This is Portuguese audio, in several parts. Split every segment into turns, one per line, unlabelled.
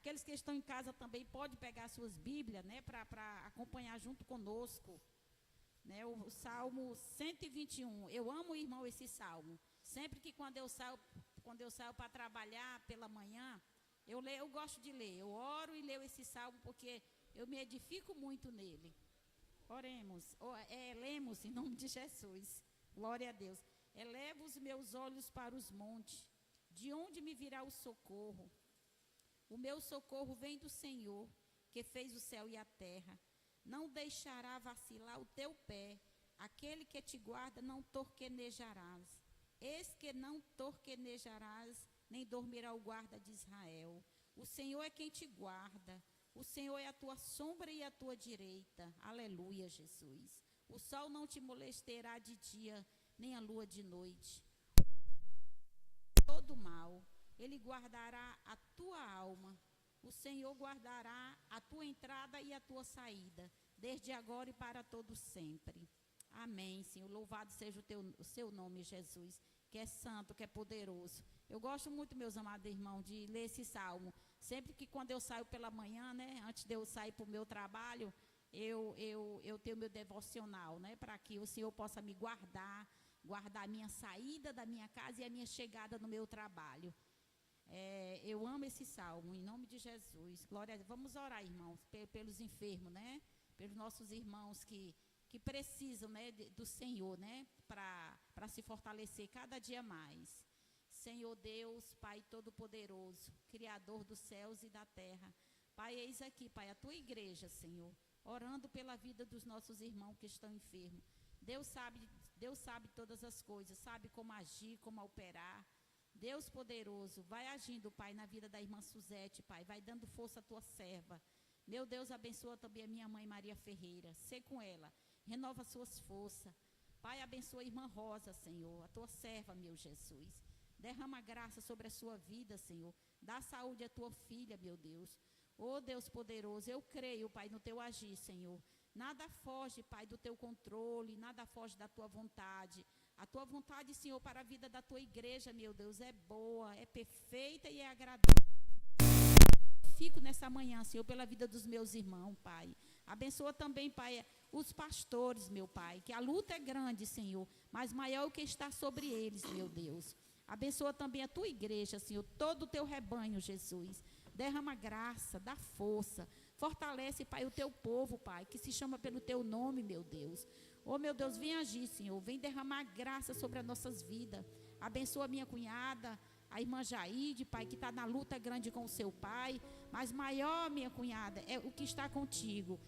Aqueles que estão em casa também podem pegar suas Bíblias, né, para acompanhar junto conosco, né, o Salmo 121. Eu amo, irmão, esse salmo. Sempre que quando eu saio para trabalhar pela manhã, eu leio, eu gosto de ler. Eu oro e leio esse salmo porque eu me edifico muito nele. Oremos, lemos em nome de Jesus. Glória a Deus. Elevo os meus olhos para os montes. De onde me virá o socorro? O meu socorro vem do Senhor, que fez o céu e a terra. Não deixará vacilar o teu pé. Aquele que te guarda não torquenejarás. Eis que não torquenejarás, nem dormirá o guarda de Israel. O Senhor é quem te guarda. O Senhor é a tua sombra e a tua direita. Aleluia, Jesus. O sol não te molestará de dia, nem a lua de noite. Todo mal, ele guardará a tua alma. O Senhor guardará a tua entrada e a tua saída, desde agora e para todo sempre. Amém, Senhor. Louvado seja o seu nome, Jesus, que é santo, que é poderoso. Eu gosto muito, meus amados irmãos, de ler esse salmo. Sempre que quando eu saio pela manhã, né, antes de eu sair para o meu trabalho, eu tenho meu devocional, né, para que o Senhor possa me guardar a minha saída da minha casa e a minha chegada no meu trabalho. Eu amo esse salmo, em nome de Jesus. Glória a Deus. Vamos orar, irmãos, pelos enfermos, né, pelos nossos irmãos que precisam, né, do Senhor, né, para se fortalecer cada dia mais. Senhor Deus, Pai Todo-Poderoso, Criador dos céus e da terra. Pai, eis aqui, Pai, a tua igreja, Senhor, orando pela vida dos nossos irmãos que estão enfermos. Deus sabe todas as coisas, sabe como agir, como operar. Deus poderoso, vai agindo, Pai, na vida da irmã Suzete, Pai, vai dando força à tua serva. Meu Deus, abençoa também a minha mãe Maria Ferreira, sê com ela, renova suas forças. Pai, abençoa a irmã Rosa, Senhor, a tua serva, meu Jesus. Derrama graça sobre a sua vida, Senhor. Dá saúde à tua filha, meu Deus. Oh, Deus poderoso, eu creio, Pai, no teu agir, Senhor. Nada foge, Pai, do teu controle, nada foge da tua vontade. A tua vontade, Senhor, para a vida da tua igreja, meu Deus, é boa, é perfeita e é agradável. Fico nessa manhã, Senhor, pela vida dos meus irmãos, Pai. Abençoa também, Pai, os pastores, meu Pai, que a luta é grande, Senhor, mas maior é o que está sobre eles, meu Deus. Abençoa também a tua igreja, Senhor, todo o teu rebanho, Jesus. Derrama graça, dá força. Fortalece, Pai, o teu povo, Pai, que se chama pelo teu nome, meu Deus. Oh, meu Deus, vem agir, Senhor. Vem derramar graça sobre as nossas vidas. Abençoa a minha cunhada, a irmã Jaide, Pai, que está na luta grande com o seu pai. Mas maior, minha cunhada, é o que está contigo.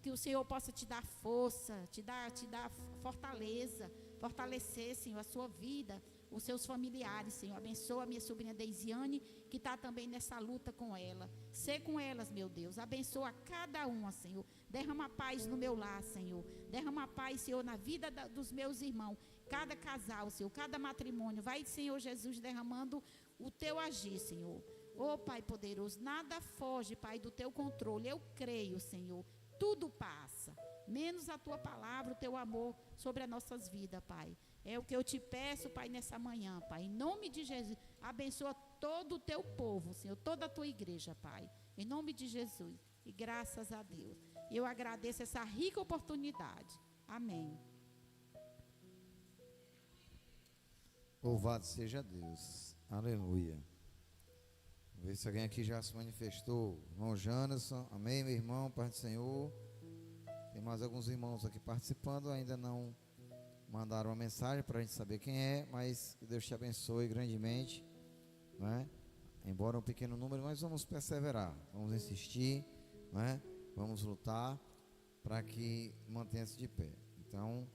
Que o Senhor possa te dar força, te dar fortaleza. Fortalecer, Senhor, a sua vida, os seus familiares, Senhor. Abençoa a minha sobrinha Deisiane, que está também nessa luta com ela. Sê com elas, meu Deus. Abençoa cada uma, Senhor. Derrama paz no meu lar, Senhor. Derrama paz, Senhor, na vida dos meus irmãos. Cada casal, Senhor, cada matrimônio. Vai, Senhor Jesus, derramando o teu agir, Senhor. Oh, Pai poderoso, nada foge, Pai, do teu controle. Eu creio, Senhor. Tudo passa, menos a tua palavra, o teu amor sobre as nossas vidas, Pai. É o que eu te peço, Pai, nessa manhã, Pai. Em nome de Jesus, abençoa todo o teu povo, Senhor, toda a tua igreja, Pai. Em nome de Jesus. E graças a Deus. Eu agradeço essa rica oportunidade. Amém.
Louvado seja Deus. Aleluia. Vamos ver se alguém aqui já se manifestou. Irmão Janderson, amém, meu irmão, Pai do Senhor. Tem mais alguns irmãos aqui participando, ainda não mandaram uma mensagem para a gente saber quem é, mas que Deus te abençoe grandemente, né? Embora um pequeno número, mas vamos perseverar, vamos insistir, né? Vamos lutar para que mantenha-se de pé. Então,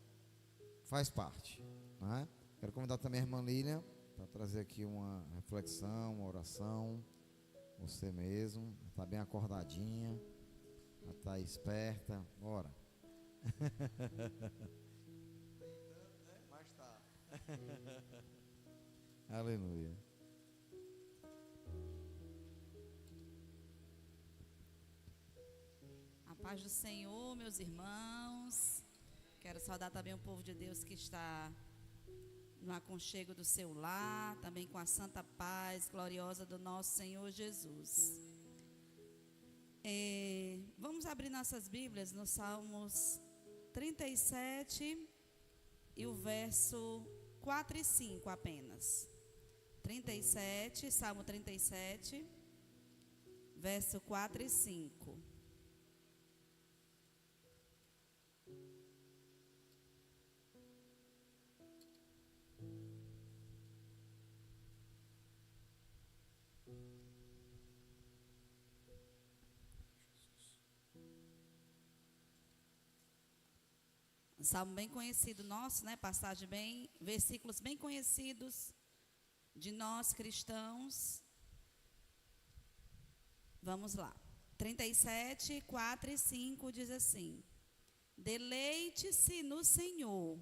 faz parte, né? Quero convidar também a irmã Lília para trazer aqui uma reflexão, uma oração. Você mesmo, está bem acordadinha, está esperta, bora. Mas está. Aleluia.
A paz do Senhor, meus irmãos. Quero saudar também o povo de Deus que está no aconchego do seu lar, também com a santa paz gloriosa do nosso Senhor Jesus. abrir nossas Bíblias no Salmos 37 e o verso 4 e 5 apenas. 37, Salmo 37, verso 4 e 5. Um salmo bem conhecido nosso, né? Passagem bem, versículos bem conhecidos de nós cristãos. Vamos lá. 37, 4 e 5 diz assim: deleite-se no Senhor,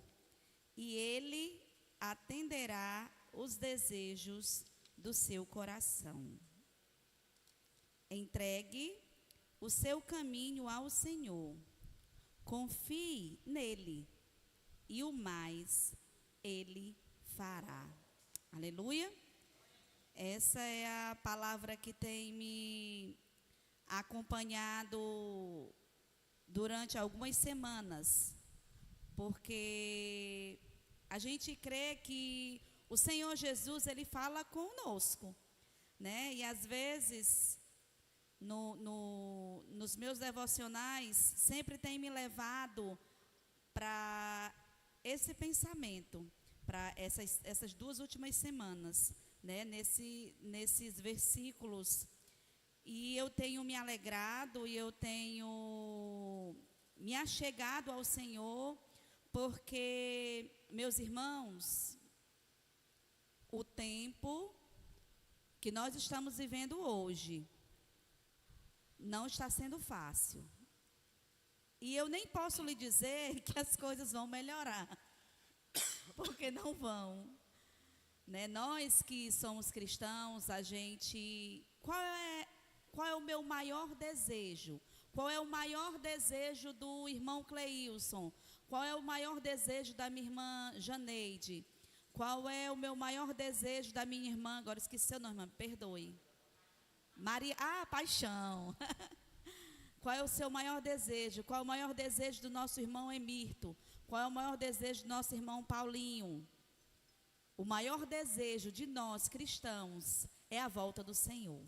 e Ele atenderá os desejos do seu coração. Entregue o seu caminho ao Senhor. Confie nele, e o mais ele fará. Aleluia. Essa é a palavra que tem me acompanhado durante algumas semanas, porque a gente crê que o Senhor Jesus, ele fala conosco, né? E às vezes nos meus devocionais sempre tem me levado para esse pensamento, para essas 2 últimas semanas, né, nesses versículos. E eu tenho me alegrado e eu tenho me achegado ao Senhor, porque, meus irmãos, o tempo que nós estamos vivendo hoje não está sendo fácil. E eu nem posso lhe dizer que as coisas vão melhorar, porque não vão. Né? Nós que somos cristãos, a gente... Qual é o meu maior desejo? Qual é o maior desejo do irmão Cleilson? Qual é o maior desejo da minha irmã Janeide? Qual é o meu maior desejo da minha irmã... Agora esqueci seu nome, me perdoe. Maria, Paixão. Qual é o seu maior desejo? Qual é o maior desejo do nosso irmão Emirto? Qual é o maior desejo do nosso irmão Paulinho? O maior desejo de nós cristãos é a volta do Senhor.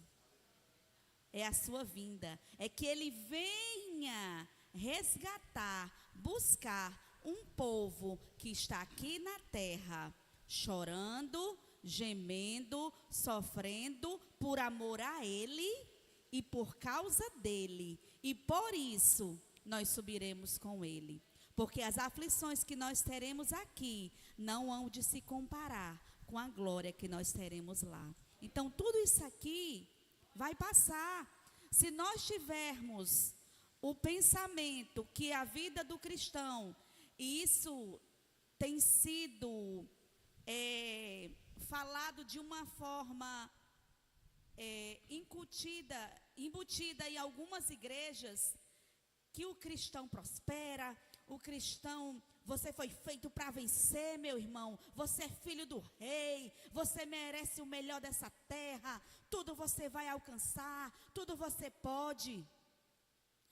É a sua vinda. É que Ele venha resgatar, buscar um povo que está aqui na terra, chorando, gemendo, sofrendo por amor a Ele e por causa dEle. E por isso nós subiremos com Ele. Porque as aflições que nós teremos aqui não hão de se comparar com a glória que nós teremos lá. Então tudo isso aqui vai passar. Se nós tivermos o pensamento que a vida do cristão, e isso tem sido falado de uma forma embutida em algumas igrejas, que o cristão prospera, o cristão, você foi feito para vencer, meu irmão, você é filho do rei, você merece o melhor dessa terra, tudo você vai alcançar, tudo você pode.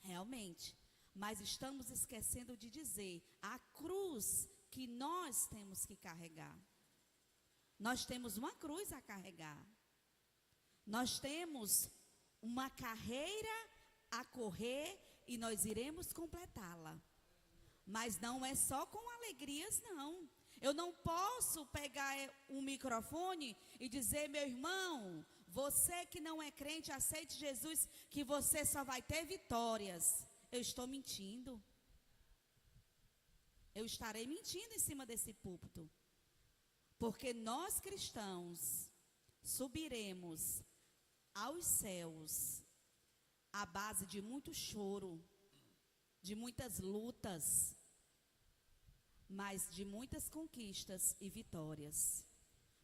Realmente, mas estamos esquecendo de dizer a cruz que nós temos que carregar. Nós temos uma cruz a carregar. Nós temos uma carreira a correr e nós iremos completá-la. Mas não é só com alegrias, não. Eu não posso pegar um microfone e dizer, meu irmão, você que não é crente, aceite Jesus, que você só vai ter vitórias. Eu estou mentindo. Eu estarei mentindo em cima desse púlpito. Porque nós cristãos subiremos aos céus à base de muito choro, de muitas lutas, mas de muitas conquistas e vitórias.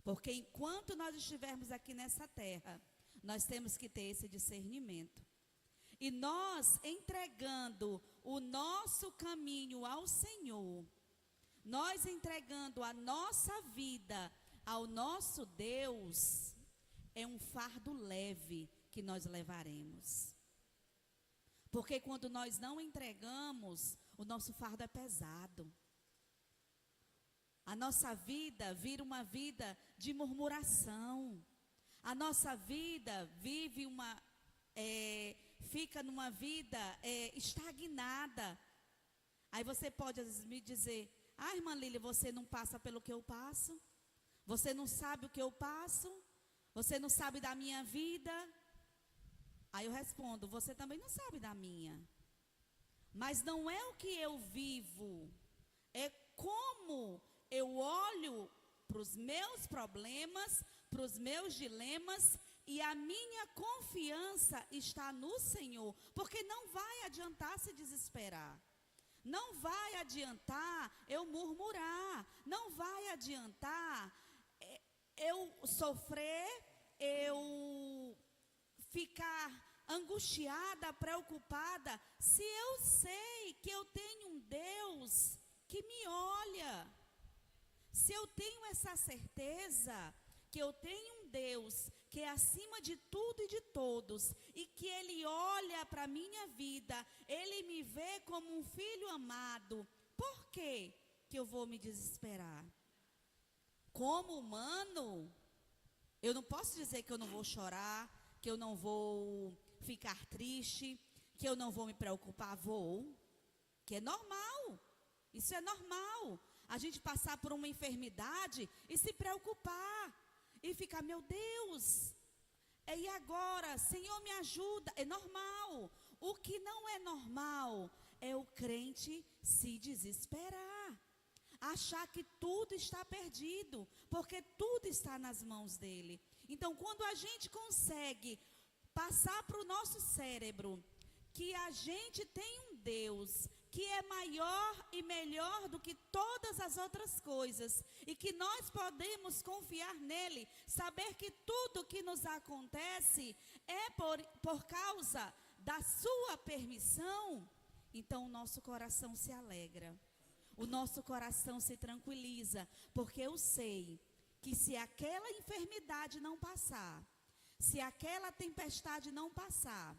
Porque enquanto nós estivermos aqui nessa terra, nós temos que ter esse discernimento. E nós entregando o nosso caminho ao Senhor, nós entregando a nossa vida ao nosso Deus, é um fardo leve que nós levaremos. Porque quando nós não entregamos, o nosso fardo é pesado. A nossa vida vira uma vida de murmuração. A nossa vida fica numa vida estagnada. Aí você pode às vezes me dizer: ah, irmã Lília, você não passa pelo que eu passo? Você não sabe o que eu passo? Você não sabe da minha vida? Aí eu respondo: você também não sabe da minha. Mas não é o que eu vivo, é como eu olho para os meus problemas, para os meus dilemas, e a minha confiança está no Senhor. Porque não vai adiantar se desesperar. Não vai adiantar eu murmurar. Não vai adiantar eu sofrer, eu ficar angustiada, preocupada, se eu sei que eu tenho um Deus que me olha. Se eu tenho essa certeza que eu tenho um Deus que é acima de tudo e de todos, e que Ele olha para a minha vida, Ele me vê como um filho amado, por que eu vou me desesperar? Como humano, eu não posso dizer que eu não vou chorar, que eu não vou ficar triste, que eu não vou me preocupar. Vou, que é normal, isso é normal. A gente passar por uma enfermidade e se preocupar, e ficar: meu Deus, e agora? Senhor, me ajuda. É normal. O que não é normal é o crente se desesperar, achar que tudo está perdido, porque tudo está nas mãos dele. Então, quando a gente consegue passar para o nosso cérebro que a gente tem um Deus que é maior e melhor do que todas as outras coisas, e que nós podemos confiar nele, saber que tudo que nos acontece é por causa da sua permissão, então o nosso coração se alegra, o nosso coração se tranquiliza, porque eu sei que se aquela enfermidade não passar, se aquela tempestade não passar,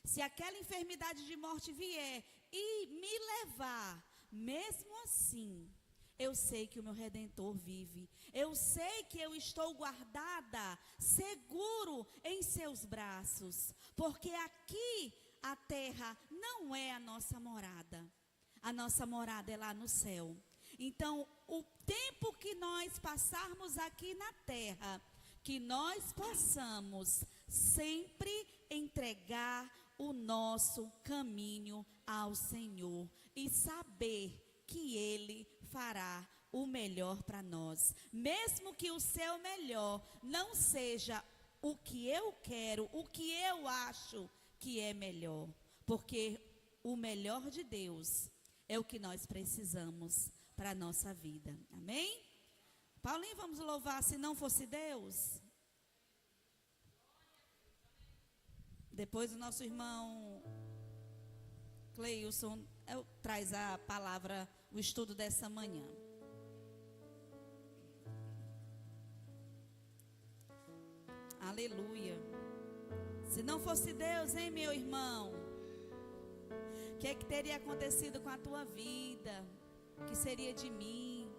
se aquela enfermidade de morte vier e me levar, mesmo assim, eu sei que o meu Redentor vive. Eu sei que eu estou guardada, seguro em seus braços. Porque aqui a terra não é a nossa morada. A nossa morada é lá no céu. Então, o tempo que nós passarmos aqui na terra, que nós possamos sempre entregar o nosso caminho ao Senhor e saber que Ele fará o melhor para nós. Mesmo que o seu melhor não seja o que eu quero, o que eu acho que é melhor, porque o melhor de Deus é o que nós precisamos para a nossa vida. Amém? Paulinho, vamos louvar Se Não Fosse Deus? Depois o nosso irmão Cleilson traz a palavra, o estudo dessa manhã. Aleluia. Se não fosse Deus, hein, meu irmão? O que é que teria acontecido com a tua vida? O que seria de mim?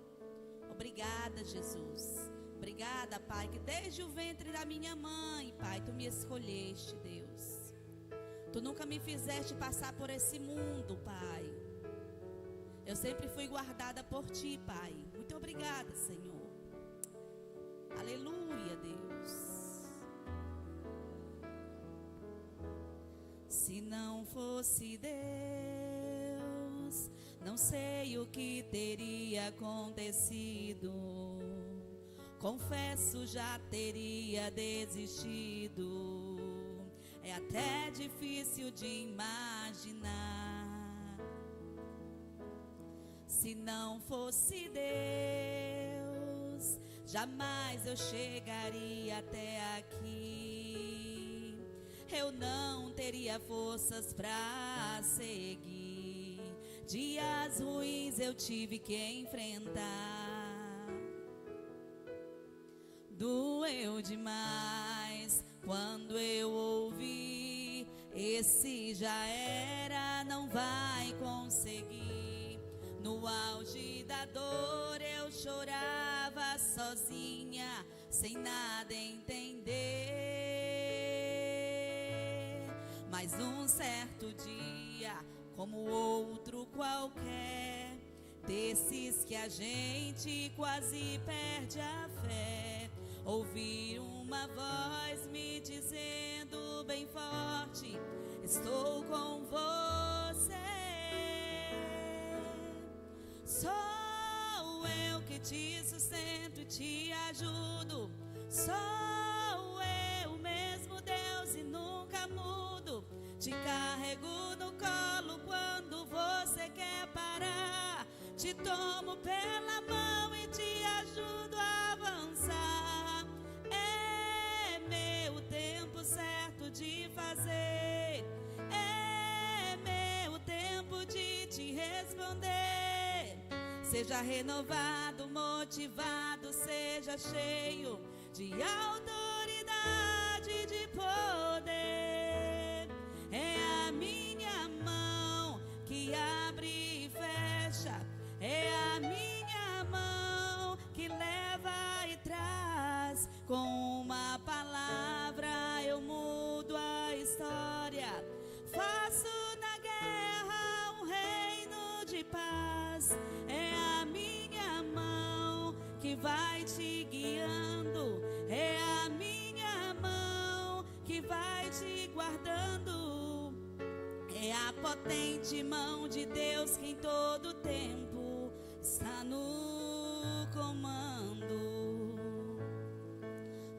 Obrigada, Jesus. Obrigada, Pai, que desde o ventre da minha mãe, Pai, Tu me escolheste, Deus. Tu nunca me fizeste passar por esse mundo, Pai. Eu sempre fui guardada por Ti, Pai. Muito obrigada, Senhor. Aleluia, Deus. Se não fosse Deus, não sei o que teria acontecido. Confesso, já teria desistido. É até difícil de imaginar. Se não fosse Deus, jamais eu chegaria até aqui. Eu não teria forças para seguir. Dias ruins eu tive que enfrentar. Doeu demais quando eu ouvi esse já era, não vai conseguir. No auge da dor eu chorava sozinha, sem nada entender. Mas um certo dia, como outro qualquer, desses que a gente quase perde a fé, ouvi uma voz me dizendo bem forte: estou com você. Sou eu que te sustento e te ajudo. Sou eu mesmo, Deus, e nunca mudo. Te carrego no colo quando você quer parar. Te tomo pela mão e te ajudo a avançar. É meu tempo certo de fazer. É meu tempo de te responder. Seja renovado, motivado, seja cheio de autoridade, de poder. É a minha mão que abre e fecha. É a minha mão que leva e traz. Com uma palavra eu mudo a história. Faço na guerra um reino de paz. É a minha mão que vai te guiando. É a minha mão que vai te guardando. É a potente mão de Deus que em todo tempo está no comando.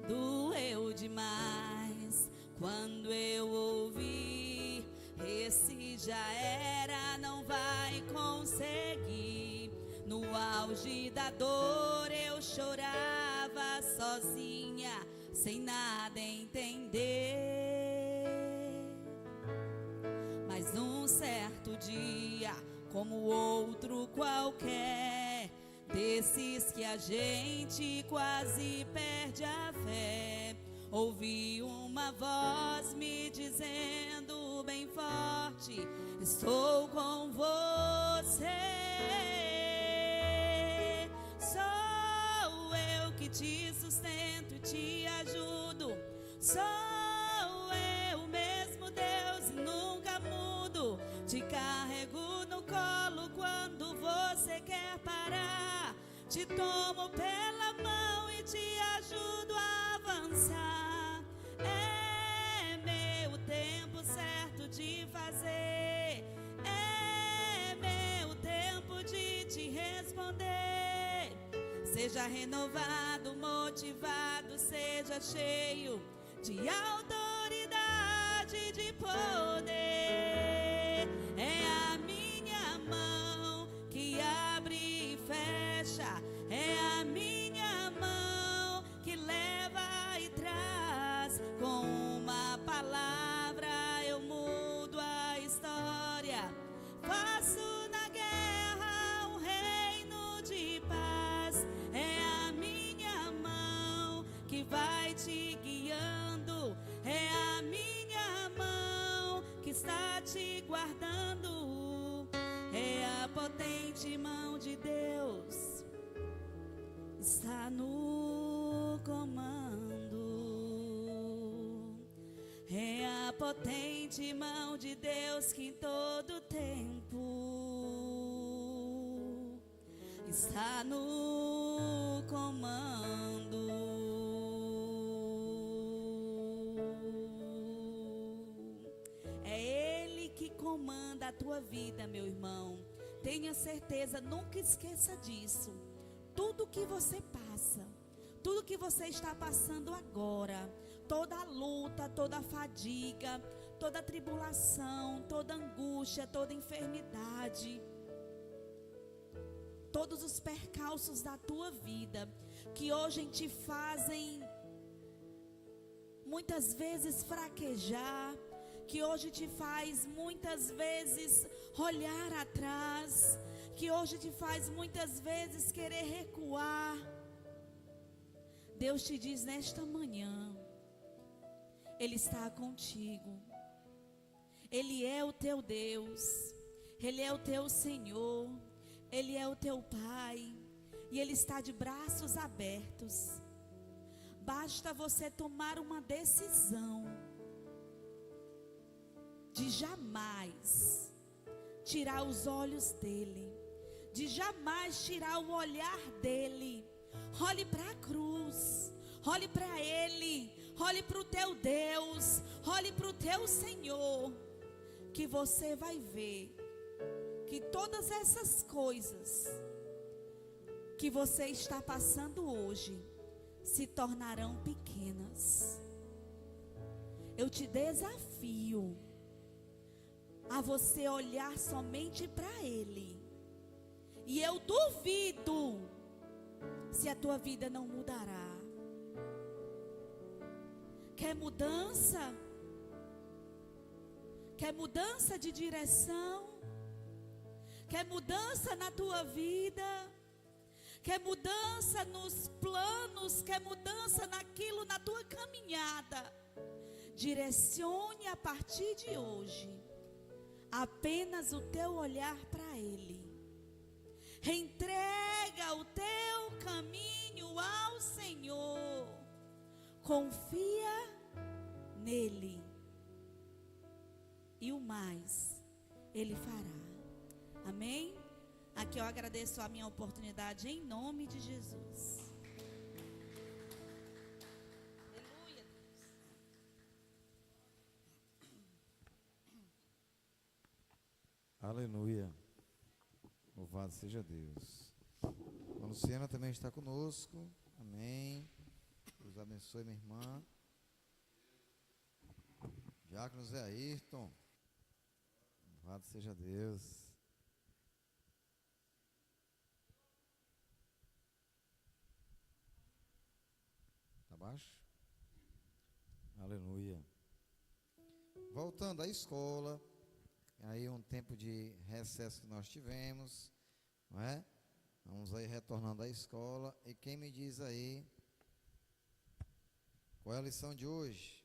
Doeu demais quando eu ouvi: esse já era, não vai conseguir. No auge da dor eu chorava sozinha, sem nada entender. Mas um certo dia, como outro qualquer, desses que a gente quase perde a fé, ouvi uma voz me dizendo bem forte: estou com você. Sou eu que te sustento e te ajudo. Sou eu mesmo, Deus, e nunca mudo. Te carrego no colo quando você quer parar. Te tomo pela mão e te ajudo a avançar. É meu tempo certo de fazer. É meu tempo de te responder. Seja renovado, motivado, seja cheio de autoridade, de poder. É a minha mão que abre e fecha. É a minha mão que leva e traz. Com uma palavra eu mudo a história. Faço na guerra um reino de paz. É a minha mão que vai te guiando. É a minha mão que está te guardando. É a potente mão de Deus, está no comando. É a potente mão de Deus que em todo tempo está no comando. É Ele que comanda a tua vida, meu irmão. Tenha certeza, nunca esqueça disso. Tudo que você passa, tudo que você está passando agora, toda a luta, toda a fadiga, toda a tribulação, toda a angústia, toda a enfermidade, todos os percalços da tua vida, que hoje te fazem muitas vezes fraquejar, que hoje te faz muitas vezes olhar atrás, que hoje te faz muitas vezes querer recuar. Deus te diz nesta manhã, Ele está contigo. Ele é o teu Deus, Ele é o teu Senhor, Ele é o teu Pai, e Ele está de braços abertos. Basta você tomar uma decisão de jamais tirar os olhos dEle, de jamais tirar o olhar dEle. Olhe para a cruz, olhe para Ele, olhe para o teu Deus, olhe para o teu Senhor, que você vai ver que todas essas coisas que você está passando hoje se tornarão pequenas. Eu te desafio a você olhar somente para Ele, e eu duvido se a tua vida não mudará. Quer mudança? Quer mudança de direção? Quer mudança na tua vida? Quer mudança nos planos? Quer mudança naquilo, na tua caminhada? Direcione a partir de hoje apenas o teu olhar para Ele. Entrega o teu caminho ao Senhor. Confia nele, e o mais Ele fará. Amém? Aqui eu agradeço a minha oportunidade em nome de Jesus. Aleluia.
Aleluia. Louvado seja Deus. A Luciana também está conosco. Amém. Deus abençoe, minha irmã. Diácono Zé Ayrton. Louvado seja Deus. Está baixo? Aleluia. Voltando à escola. Aí um tempo de recesso que nós tivemos, não é? Vamos aí retornando à escola. E quem me diz aí qual é a lição de hoje?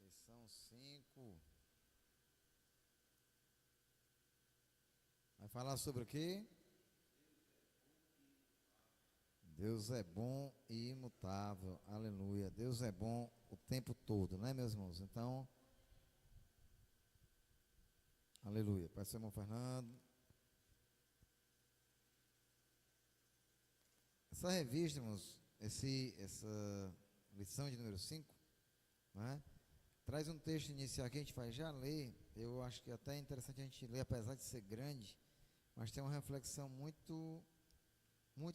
Lição 5. Vai falar sobre o quê? Deus é bom e imutável. Aleluia. Deus é bom o tempo todo, né, meus irmãos? Então, aleluia. Pai, seu irmão Fernando. Essa revista, irmãos, essa lição de número 5, né, traz um texto inicial que a gente vai já ler. Eu acho que até é interessante a gente ler, apesar de ser grande, mas tem uma reflexão muito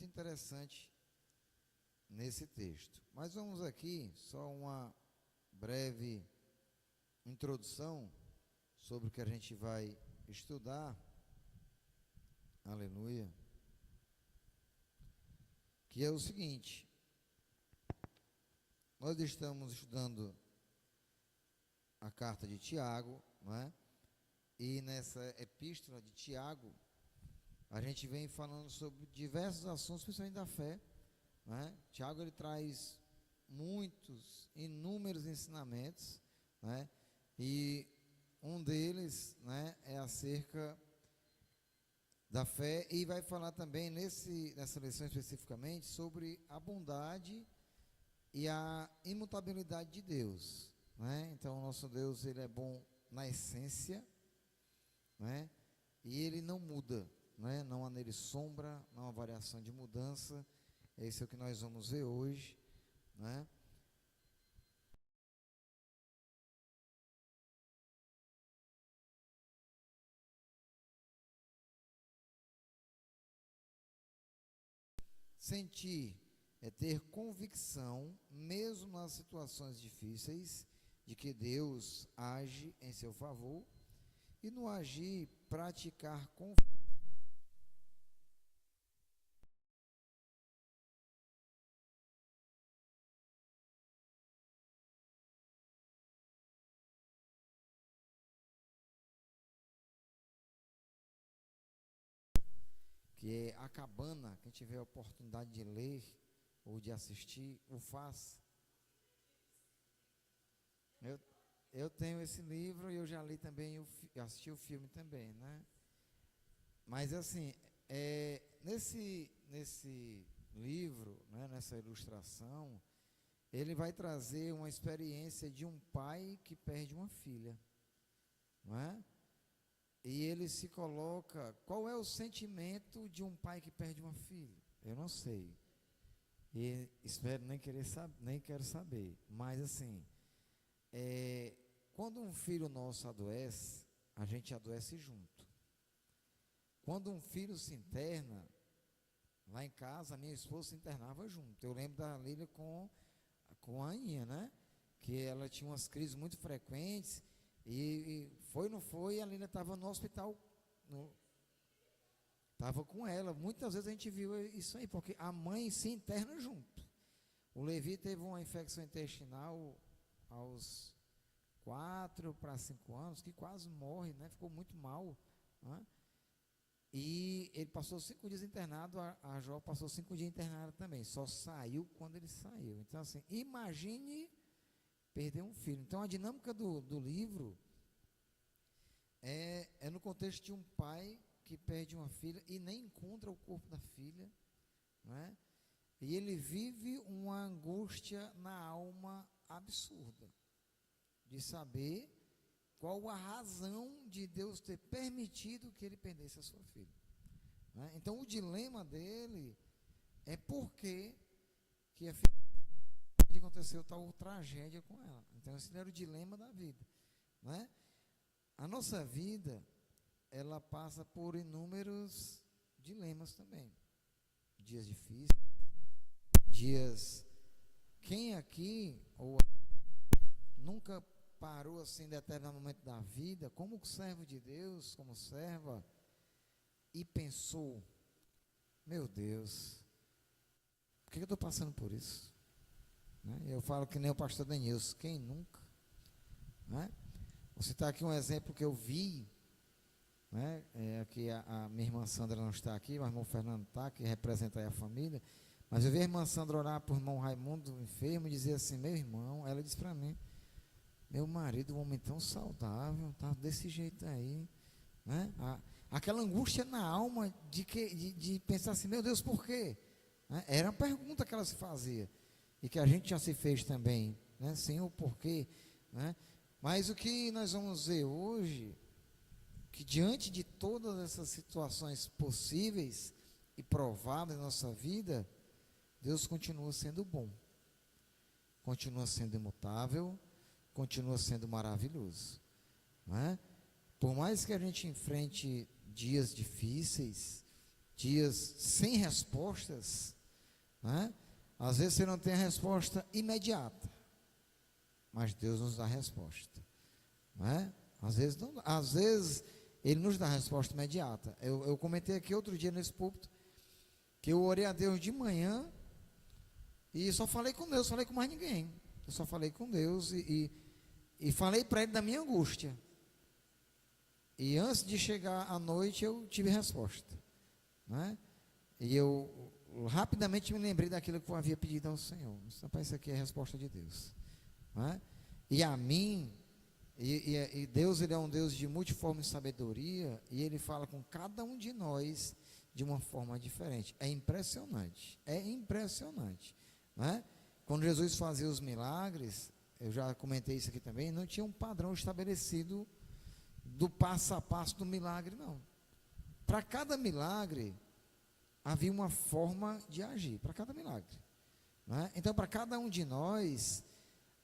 interessante nesse texto. Mas vamos aqui, só uma breve introdução sobre o que a gente vai estudar. Aleluia. Que é o seguinte: nós estamos estudando a carta de Tiago, não é? E nessa epístola de Tiago, a gente vem falando sobre diversos assuntos, principalmente da fé, não é? Tiago, ele traz inúmeros ensinamentos, né? E um deles, né, é acerca da fé, e vai falar também nessa lição especificamente sobre a bondade e a imutabilidade de Deus, né? Então, o nosso Deus, ele é bom na essência, né? E ele não muda, né? Não há nele sombra, não há variação de mudança. Esse é o que nós vamos ver hoje, né? Sentir é ter convicção, mesmo nas situações difíceis, de que Deus age em seu favor, e no agir, praticar com que é a cabana. Quem tiver a oportunidade de ler ou de assistir, o faz. Eu, eu tenho esse livro e eu já li também, assisti o filme também, né? Mas assim, nesse livro, né, nessa ilustração, ele vai trazer uma experiência de um pai que perde uma filha, não é? E ele se coloca, qual é o sentimento de um pai que perde uma filha? Eu não sei. E espero nem quero saber. Mas assim, quando um filho nosso adoece, a gente adoece junto. Quando um filho se interna, lá em casa, a minha esposa se internava junto. Eu lembro da Lília com a Aninha, né? Que ela tinha umas crises muito frequentes. E foi, não foi, a Lília estava no hospital. Estava com ela. Muitas vezes a gente viu isso aí, porque a mãe se interna junto. O Levi teve uma infecção intestinal aos 4 para 5 anos, que quase morre, né? Ficou muito mal, né? E ele passou 5 dias internado, a Jó passou 5 dias internada também, só saiu quando ele saiu. Então assim, imagine perder um filho. Então a dinâmica do livro é no contexto de um pai que perde uma filha e nem encontra o corpo da filha, né? E ele vive uma angústia na alma absurda, de saber qual a razão de Deus ter permitido que ele perdesse a sua filha, né? Então o dilema dele é por que a filha aconteceu tal tragédia com ela. Então esse era o dilema da vida, né? A nossa vida, ela passa por inúmeros dilemas também, dias difíceis, dias. Quem aqui ou nunca parou assim em determinado momento da vida, como servo de Deus, como serva, e pensou: meu Deus, por que eu estou passando por isso? Né? Eu falo que nem o pastor Denilson, quem nunca? Né? Vou citar aqui um exemplo que eu vi, né? Aqui a minha irmã Sandra não está aqui, mas o irmão Fernando está, que representa aí a família, mas eu vi a irmã Sandra orar por irmão Raimundo enfermo e dizer assim: meu irmão, ela disse para mim, meu marido, um homem tão saudável, está desse jeito aí, né? Aquela angústia na alma de pensar assim: meu Deus, por quê? Né? Era uma pergunta que ela se fazia, e que a gente já se fez também, né? Senhor, por quê? Né? Mas o que nós vamos ver hoje, que diante de todas essas situações possíveis e prováveis na nossa vida, Deus continua sendo bom, continua sendo imutável, continua sendo maravilhoso, né? Por mais que a gente enfrente dias difíceis, dias sem respostas, né? Às vezes você não tem a resposta imediata, mas Deus nos dá a resposta, né? Às vezes Ele nos dá a resposta imediata. Eu comentei aqui outro dia nesse púlpito, que eu orei a Deus de manhã, e só falei com Deus, falei com mais ninguém. Eu só falei com Deus e falei para Ele da minha angústia. E antes de chegar à noite, eu tive resposta, né? E eu rapidamente me lembrei daquilo que eu havia pedido ao Senhor. Rapaz, isso aqui é a resposta de Deus, né? E a mim, e Deus, Ele é um Deus de multiforme sabedoria, e Ele fala com cada um de nós de uma forma diferente. É impressionante, né? Quando Jesus fazia os milagres, eu já comentei isso aqui também, não tinha um padrão estabelecido do passo a passo do milagre, não. Para cada milagre havia uma forma de agir, para cada milagre, né? Então, para cada um de nós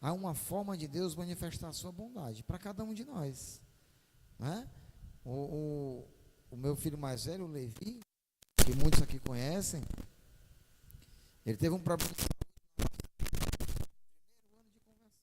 há uma forma de Deus manifestar a sua bondade, para cada um de nós, né? O meu filho mais velho, o Levi, que muitos aqui conhecem, ele teve um problema de saúde no primeiro ano de conversão.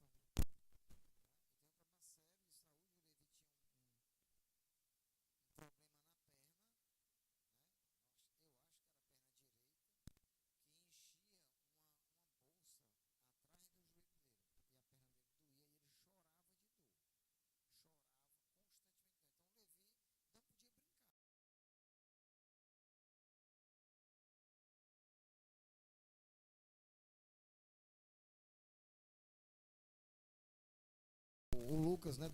Lucas, né?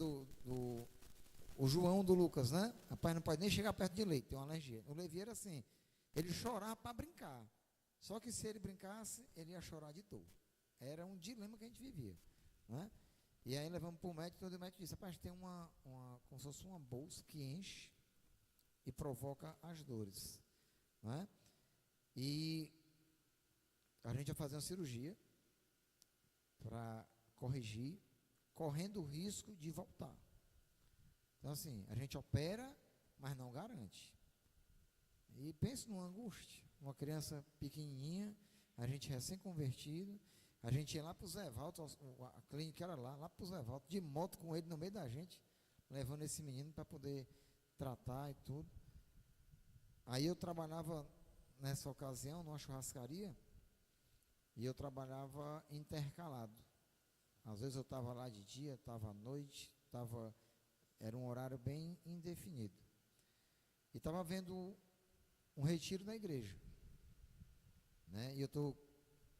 O João do Lucas, né? Rapaz, não pode nem chegar perto de leite, tem uma alergia. O Levi era assim, ele chorava para brincar. Só que se ele brincasse, ele ia chorar de dor. Era um dilema que a gente vivia, né? E aí levamos para o médico, e o médico disse, rapaz, tem como se fosse uma bolsa que enche e provoca as dores, né? E a gente vai fazer uma cirurgia para corrigir, correndo o risco de voltar. Então, assim, a gente opera, mas não garante. E pense numa angústia. Uma criança pequenininha, a gente recém-convertido, a gente ia lá para o Zé Valto, a clínica era lá para o Zé Valto, de moto com ele no meio da gente, levando esse menino para poder tratar e tudo. Aí eu trabalhava, nessa ocasião, numa churrascaria, e eu trabalhava intercalado. Às vezes eu estava lá de dia, estava à noite, era um horário bem indefinido. E estava vendo um retiro na igreja, né? E eu estou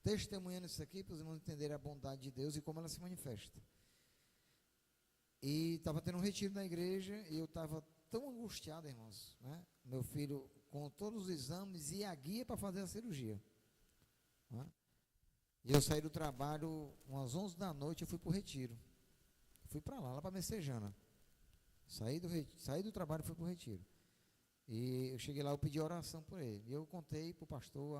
testemunhando isso aqui para os irmãos entenderem a bondade de Deus e como ela se manifesta. E estava tendo um retiro na igreja e eu estava tão angustiado, irmãos, né? Meu filho com todos os exames e a guia para fazer a cirurgia, né? E eu saí do trabalho umas 11 da noite, eu fui para o retiro. Fui para lá para Messejana. Saí do trabalho e fui para o retiro. E eu cheguei lá, eu pedi oração por ele. E eu contei para o pastor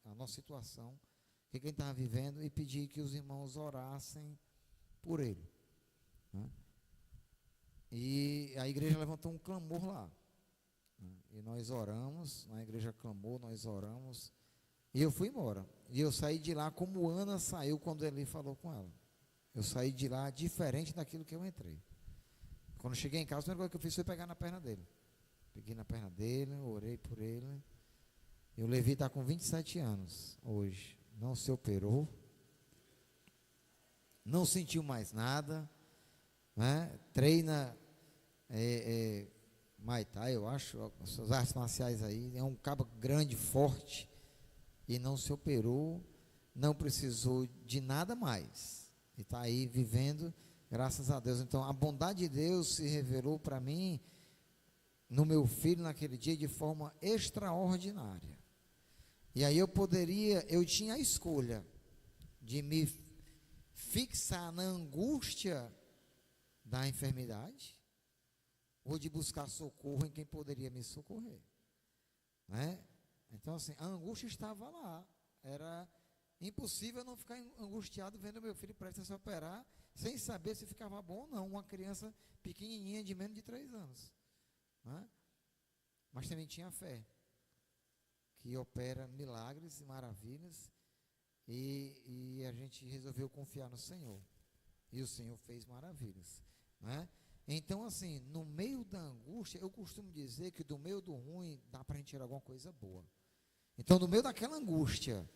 a nossa situação, o que ele estava vivendo, e pedi que os irmãos orassem por ele, né? E a igreja levantou um clamor lá, né? E nós oramos, a igreja clamou, nós oramos, e eu fui embora. E eu saí de lá como Ana saiu quando Eli falou com ela. Eu saí de lá diferente daquilo que eu entrei. Quando eu cheguei em casa, a primeira coisa que eu fiz foi pegar na perna dele. Peguei na perna dele, orei por ele. E o Levi está com 27 anos hoje. Não se operou. Não sentiu mais nada, né? Treina Muay Thai, eu acho, as suas artes marciais aí. É um cabo grande, forte. E não se operou. Não precisou de nada mais. E está aí vivendo, graças a Deus. Então, a bondade de Deus se revelou para mim, no meu filho, naquele dia, de forma extraordinária. E aí eu tinha a escolha de me fixar na angústia da enfermidade, ou de buscar socorro em quem poderia me socorrer, né? Então, assim, a angústia estava lá. Era impossível não ficar angustiado vendo meu filho prestes a se operar, sem saber se ficava bom ou não. Uma criança pequenininha de menos de 3 anos, né? Mas também tinha fé, que opera milagres e maravilhas, e a gente resolveu confiar no Senhor, e o Senhor fez maravilhas, né? Então, assim, no meio da angústia, eu costumo dizer que do meio do ruim dá para a gente tirar alguma coisa boa. Então, no meio daquela angústia,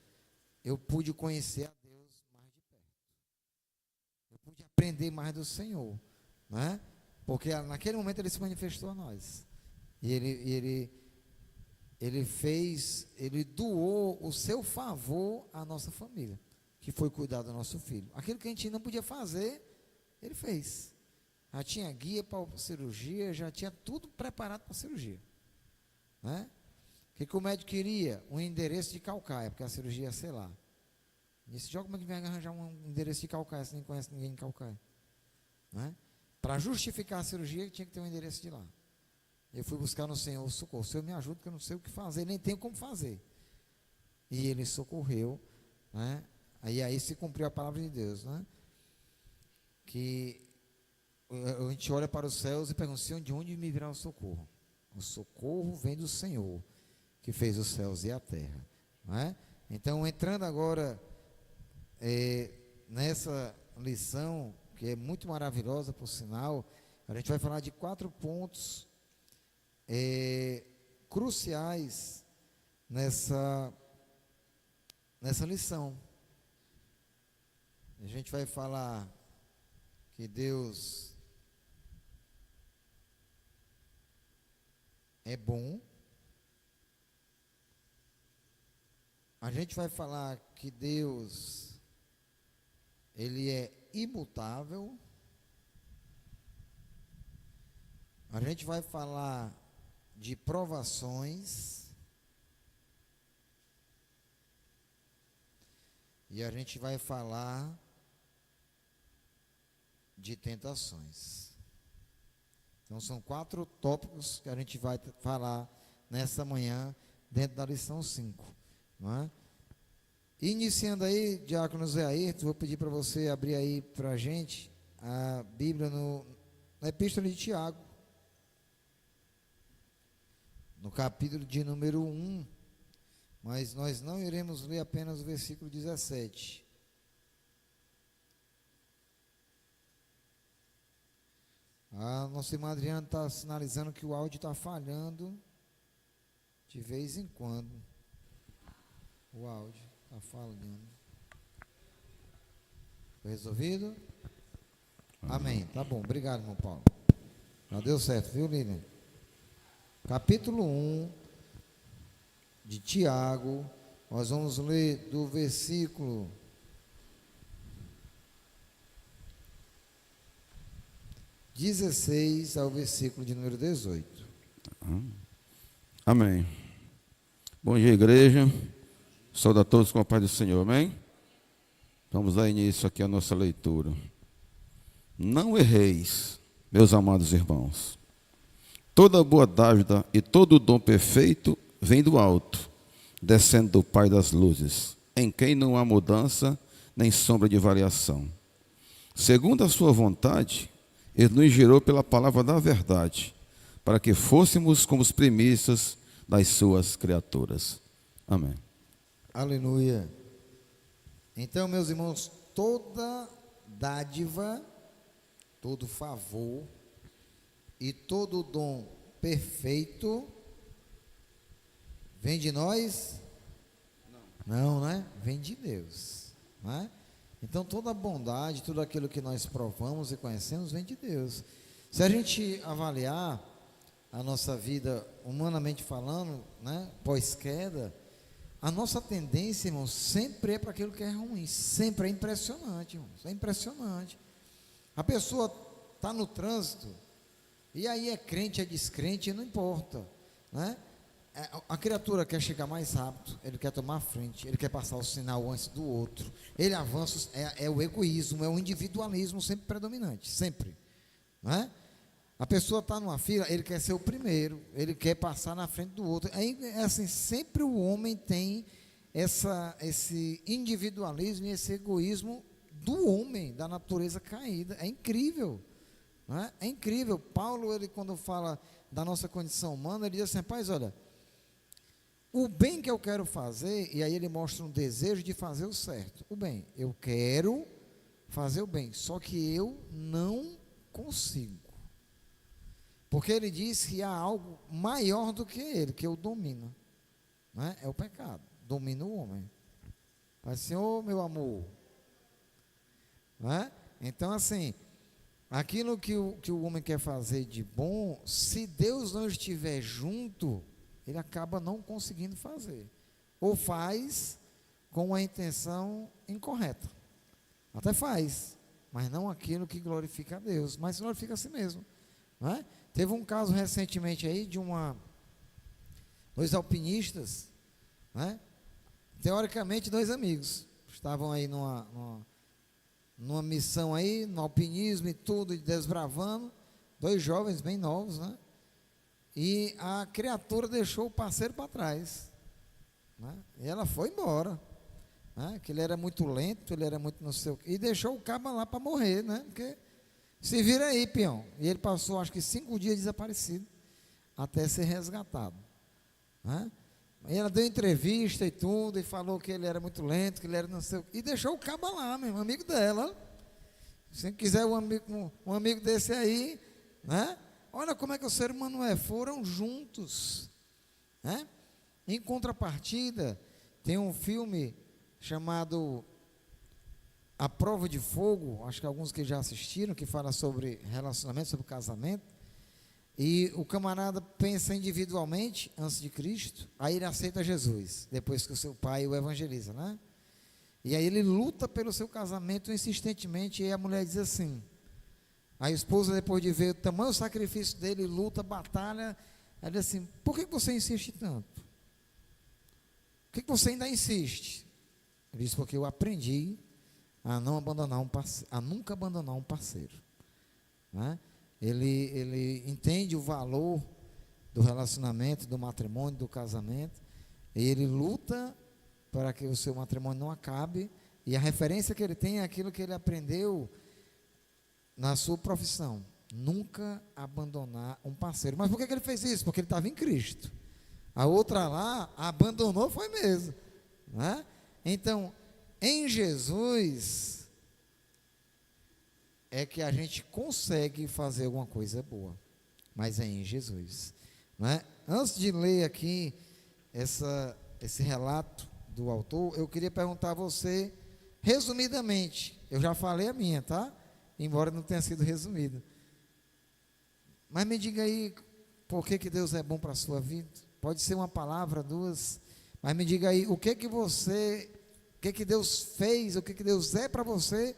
eu pude conhecer a Deus mais de perto. Eu pude aprender mais do Senhor, né? Porque naquele momento Ele se manifestou a nós. E Ele doou o seu favor à nossa família, que foi cuidar do nosso filho. Aquilo que a gente não podia fazer, Ele fez. Já tinha guia para a cirurgia, já tinha tudo preparado para a cirurgia, né? O que o médico queria? Um endereço de Caucaia, porque a cirurgia ia ser lá. Disse, joga, como é que vai arranjar um endereço de Caucaia, se nem conhece ninguém em Caucaia, né? Para justificar a cirurgia, tinha que ter um endereço de lá. Eu fui buscar no Senhor o socorro. O Senhor me ajuda, que eu não sei o que fazer, nem tenho como fazer. E Ele socorreu, né? Aí se cumpriu a palavra de Deus, né? Que a gente olha para os céus e pergunta, de onde me virá o socorro? O socorro vem do Senhor, que fez os céus e a terra, né? Então, entrando agora nessa lição, que é muito maravilhosa, por sinal, a gente vai falar de 4 pontos cruciais nessa lição. A gente vai falar que Deus é bom. A gente vai falar que Deus, Ele é imutável. A gente vai falar de provações e a gente vai falar de tentações. Então são 4 tópicos que a gente vai falar nessa manhã dentro da lição 5, não é? Iniciando aí, diácono Zé Ayrton, vou pedir para você abrir aí para a gente a Bíblia na Epístola de Tiago, no capítulo de número 1, mas nós não iremos ler apenas o versículo 17. A nossa irmã Adriana está sinalizando que o áudio está falhando de vez em quando. O áudio está falhando. Foi resolvido? Amém. Tá bom. Obrigado, irmão Paulo. Já deu certo, viu, Lilian? Capítulo 1 de Tiago. Nós vamos ler do versículo 16 ao versículo de número 18.
Amém. Bom dia, igreja. Saúde a todos com a paz do Senhor, amém? Vamos dar início aqui à nossa leitura. Não erreis, meus amados irmãos. Toda boa dádiva e todo dom perfeito vem do alto, descendo do Pai das luzes, em quem não há mudança nem sombra de variação. Segundo a sua vontade, Ele nos gerou pela palavra da verdade, para que fôssemos como os primícias das suas criaturas. Amém.
Aleluia. Então, meus irmãos, toda dádiva, todo favor e todo dom perfeito vem de nós? Não, né? Vem de Deus, né? Então, toda bondade, tudo aquilo que nós provamos e conhecemos vem de Deus. Se a gente avaliar a nossa vida, humanamente falando, né, pós-queda, a nossa tendência, irmãos, sempre é para aquilo que é ruim. Sempre é impressionante, irmãos. É impressionante. A pessoa está no trânsito, e aí é crente, é descrente, não importa, né? A criatura quer chegar mais rápido, ele quer tomar a frente, ele quer passar o sinal antes do outro, ele avança, é o egoísmo, é o individualismo sempre predominante, sempre, né? A pessoa está numa fila, ele quer ser o primeiro, ele quer passar na frente do outro. Aí, assim, sempre o homem tem esse individualismo e esse egoísmo do homem, da natureza caída. É incrível, né? É incrível. Paulo, ele quando fala da nossa condição humana, ele diz assim: rapaz, olha, o bem que eu quero fazer, e aí ele mostra um desejo de fazer o certo. O bem, eu quero fazer o bem, só que eu não consigo. Porque ele diz que há algo maior do que ele, que eu domino, né? É o pecado, domina o homem. Mas, Senhor, meu amor, né? Então, assim, aquilo que o homem quer fazer de bom, se Deus não estiver junto, ele acaba não conseguindo fazer, ou faz com a intenção incorreta, até faz, mas não aquilo que glorifica a Deus, mas glorifica a si mesmo, não é? Teve um caso recentemente aí de dois alpinistas, né? Teoricamente 2 amigos, estavam aí numa missão aí, no alpinismo e tudo, e desbravando, 2 jovens bem novos, né? E a criatura deixou o parceiro para trás, né? E ela foi embora, né? Que ele era muito lento, ele era muito não sei o quê, e deixou o cabo lá para morrer, né? Porque se vira aí, peão. E ele passou, acho que 5 dias desaparecido, até ser resgatado, né? E ela deu entrevista e tudo, e falou que ele era muito lento, que ele era não sei o quê, e deixou o cabo lá, meu amigo dela. Se quiser um amigo desse aí, né? Olha como é que o ser humano é, foram juntos, né? Em contrapartida, tem um filme chamado A Prova de Fogo, acho que alguns que já assistiram, que fala sobre relacionamento, sobre casamento, e o camarada pensa individualmente antes de Cristo, aí ele aceita Jesus, depois que o seu pai o evangeliza, né? E aí ele luta pelo seu casamento insistentemente, e a mulher diz assim: A esposa, depois de ver o tamanho do sacrifício dele, luta, batalha, ela diz assim: por que você insiste tanto? Por que você ainda insiste? Ele disse: porque eu aprendi a não abandonar um parceiro, a nunca abandonar um parceiro. Né? Ele entende o valor do relacionamento, do matrimônio, do casamento, e ele luta para que o seu matrimônio não acabe, e a referência que ele tem é aquilo que ele aprendeu na sua profissão: nunca abandonar um parceiro. Mas por que ele fez isso? Porque ele estava em Cristo. A outra lá abandonou, foi mesmo, né? Então, em Jesus é que a gente consegue fazer alguma coisa boa, mas é em Jesus, né? Antes de ler aqui esse relato do autor, eu queria perguntar a você, resumidamente, eu já falei a minha, tá? Embora não tenha sido resumida, mas me diga aí, por que Deus é bom para a sua vida? Pode ser uma palavra, duas, mas me diga aí, o que Deus fez, o que Deus é para você,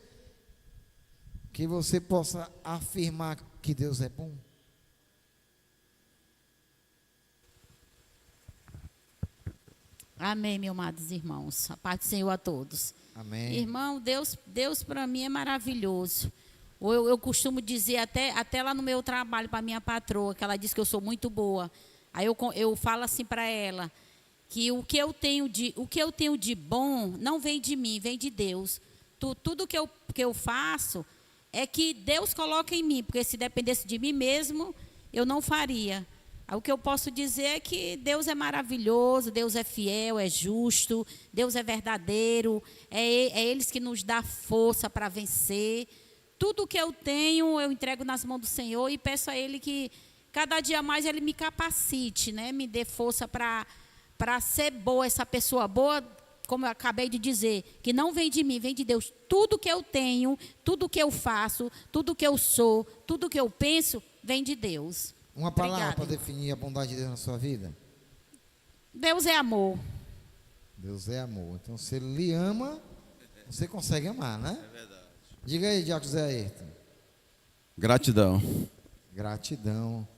que você possa afirmar que Deus é bom.
Amém, meus amados irmãos. A paz do Senhor a todos.
Amém.
Irmão, Deus para mim é maravilhoso. Eu costumo dizer até lá no meu trabalho para minha patroa, que ela diz que eu sou muito boa. Aí eu falo assim para ela, que o que eu tenho de bom não vem de mim, vem de Deus. Tudo que eu faço é que Deus coloca em mim, porque se dependesse de mim mesmo, eu não faria. O que eu posso dizer é que Deus é maravilhoso, Deus é fiel, é justo, Deus é verdadeiro, é Ele que nos dá força para vencer. Tudo que eu tenho, eu entrego nas mãos do Senhor e peço a Ele que cada dia mais Ele me capacite, né? Me dê força para ser boa, essa pessoa boa, como eu acabei de dizer, que não vem de mim, vem de Deus. Tudo que eu tenho, tudo que eu faço, tudo que eu sou, tudo que eu penso, vem de Deus.
Uma palavra para
Obrigada.
definir a bondade de Deus na sua vida?
Deus é amor.
Deus é amor. Então, se Ele lhe ama, você consegue amar, né? É verdade. Diga aí, Diácono Zé Ayrton.
Gratidão.
Gratidão.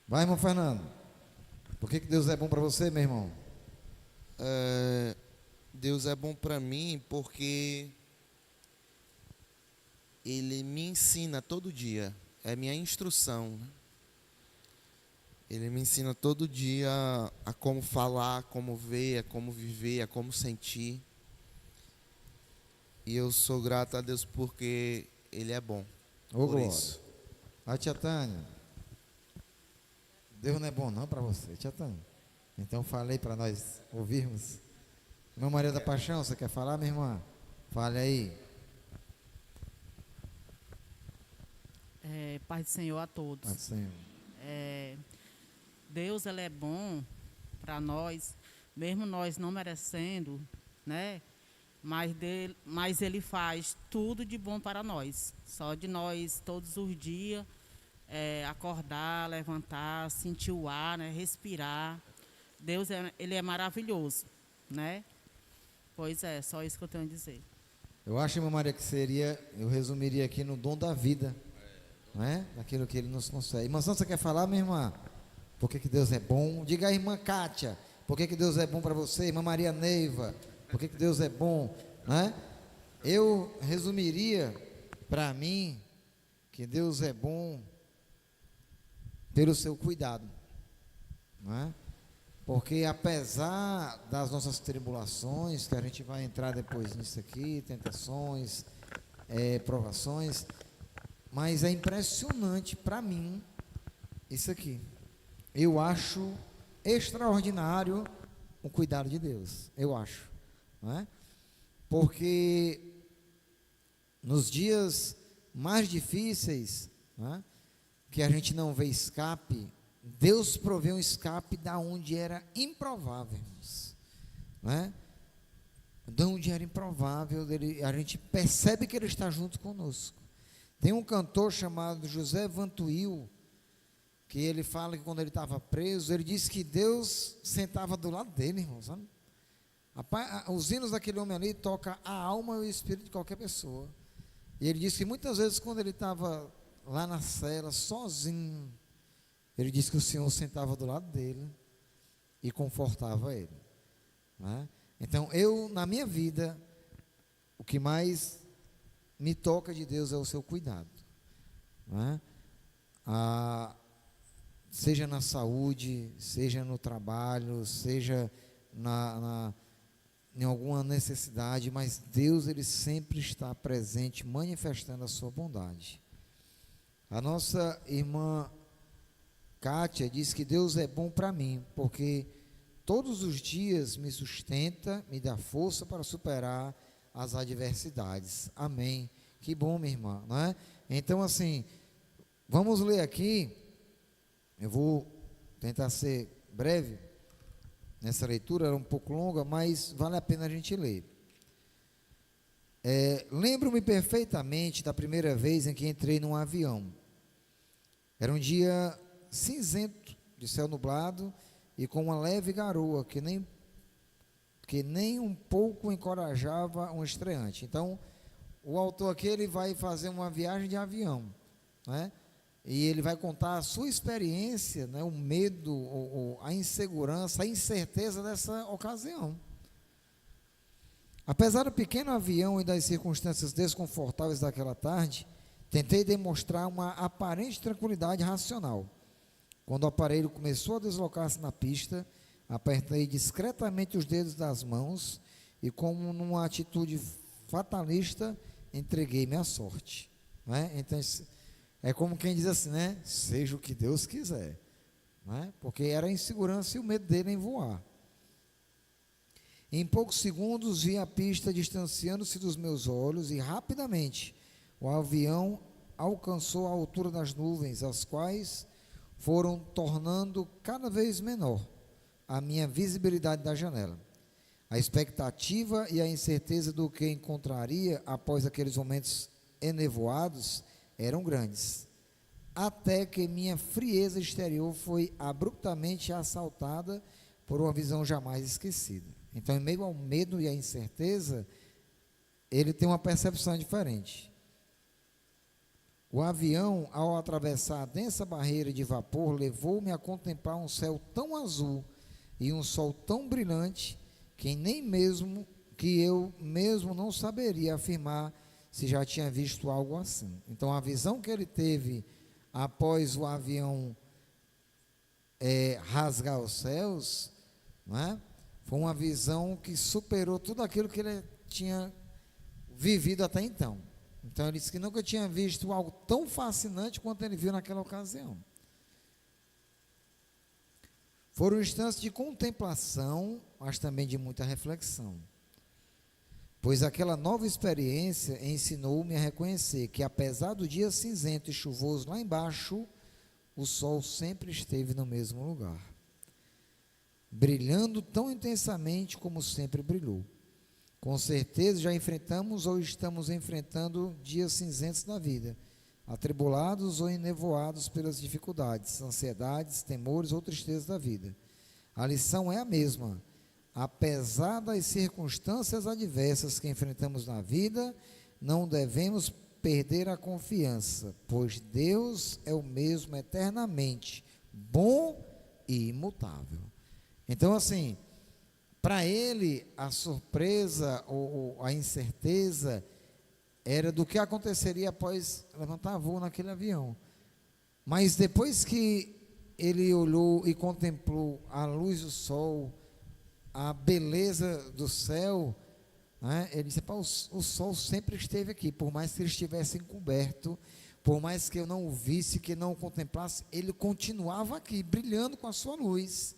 Vai, irmão Fernando. Por que Deus é bom para você, meu irmão?
Deus é bom para mim porque Ele me ensina todo dia, é minha instrução. Ele me ensina todo dia a como falar, a como ver, a como viver, a como sentir. E eu sou grato a Deus porque Ele é bom.
Ô,
Por
glória.
isso.
A tia Tânia. Deus não é bom não para você, tia Tânia. Então falei para nós ouvirmos. Irmã Maria da Paixão, você quer falar, minha irmã? Fale aí.
Paz do Senhor a todos.
Pode ser.
Deus, ele é bom para nós, mesmo nós não merecendo, né? Mas Ele faz tudo de bom para nós. Só de nós, todos os dias, acordar, levantar, sentir o ar, né? Respirar. Deus, ele é maravilhoso, né? Pois é, só isso que eu tenho a dizer.
Eu acho, irmã Maria, que eu resumiria aqui no dom da vida, não é? Daquilo que Ele nos concede. Irmã Sandra, você quer falar, minha irmã? Por que Deus é bom? Diga aí, irmã Kátia, por que Deus é bom para você? Irmã Maria Neiva, por que Deus é bom? Não é? Eu resumiria para mim que Deus é bom pelo seu cuidado, não é? Porque apesar das nossas tribulações, que a gente vai entrar depois nisso aqui, tentações, provações, mas é impressionante para mim isso aqui. Eu acho extraordinário o cuidado de Deus, eu acho, não é? Porque nos dias mais difíceis, não é? Que a gente não vê escape, Deus provê um escape da onde era improvável, irmãos, né? Da onde era improvável, a gente percebe que Ele está junto conosco. Tem um cantor chamado José Vantuil, que ele fala que quando ele estava preso, ele disse que Deus sentava do lado dele, irmãos, sabe? Os hinos daquele homem ali tocam a alma e o espírito de qualquer pessoa. E ele disse que muitas vezes, quando ele estava lá na cela, sozinho, ele disse que o Senhor sentava do lado dele e confortava ele, né? Então, na minha vida, o que mais me toca de Deus é o seu cuidado, né? Seja na saúde, seja no trabalho, seja em alguma necessidade, mas Deus, ele sempre está presente, manifestando a sua bondade. A nossa irmã Kátia diz que Deus é bom para mim, porque todos os dias me sustenta, me dá força para superar as adversidades. Amém. Que bom, minha irmã, não é? Então, assim, vamos ler aqui. Eu vou tentar ser breve nessa leitura, era um pouco longa, mas vale a pena a gente ler. Lembro-me perfeitamente da primeira vez em que entrei num avião. Era um dia cinzento, de céu nublado, e com uma leve garoa, que nem um pouco encorajava um estreante. Então, o autor aqui, ele vai fazer uma viagem de avião, né? E ele vai contar a sua experiência, né, o medo, a insegurança, a incerteza dessa ocasião. Apesar do pequeno avião e das circunstâncias desconfortáveis daquela tarde, tentei demonstrar uma aparente tranquilidade racional. Quando o aparelho começou a deslocar-se na pista, apertei discretamente os dedos das mãos e, como numa atitude fatalista, entreguei-me à sorte, né? Então, é como quem diz assim, né? Seja o que Deus quiser, né? Porque era a insegurança e o medo dele em voar. Em poucos segundos vi a pista distanciando-se dos meus olhos e rapidamente o avião alcançou a altura das nuvens, as quais foram tornando cada vez menor a minha visibilidade da janela. A expectativa e a incerteza do que encontraria após aqueles momentos enevoados eram grandes, até que minha frieza exterior foi abruptamente assaltada por uma visão jamais esquecida. Então, em meio ao medo e à incerteza, ele tem uma percepção diferente. O avião, ao atravessar a densa barreira de vapor, levou-me a contemplar um céu tão azul e um sol tão brilhante que eu mesmo não saberia afirmar se já tinha visto algo assim. Então, a visão que ele teve após o avião rasgar os céus, não é? Foi uma visão que superou tudo aquilo que ele tinha vivido até então. Então, ele disse que nunca tinha visto algo tão fascinante quanto ele viu naquela ocasião. Foram instantes de contemplação, mas também de muita reflexão. Pois aquela nova experiência ensinou-me a reconhecer que, apesar do dia cinzento e chuvoso lá embaixo, o sol sempre esteve no mesmo lugar, brilhando tão intensamente como sempre brilhou. Com certeza já enfrentamos ou estamos enfrentando dias cinzentos da vida, atribulados ou enevoados pelas dificuldades, ansiedades, temores ou tristezas da vida. A lição é a mesma. Apesar das circunstâncias adversas que enfrentamos na vida, não devemos perder a confiança, pois Deus é o mesmo eternamente, bom e imutável. Então, assim, para ele, a surpresa ou a incerteza era do que aconteceria após levantar voo naquele avião. Mas depois que ele olhou e contemplou a luz do sol, a beleza do céu, né, ele disse: o sol sempre esteve aqui, por mais que ele estivesse encoberto, por mais que eu não o visse, que não o contemplasse, ele continuava aqui, brilhando com a sua luz.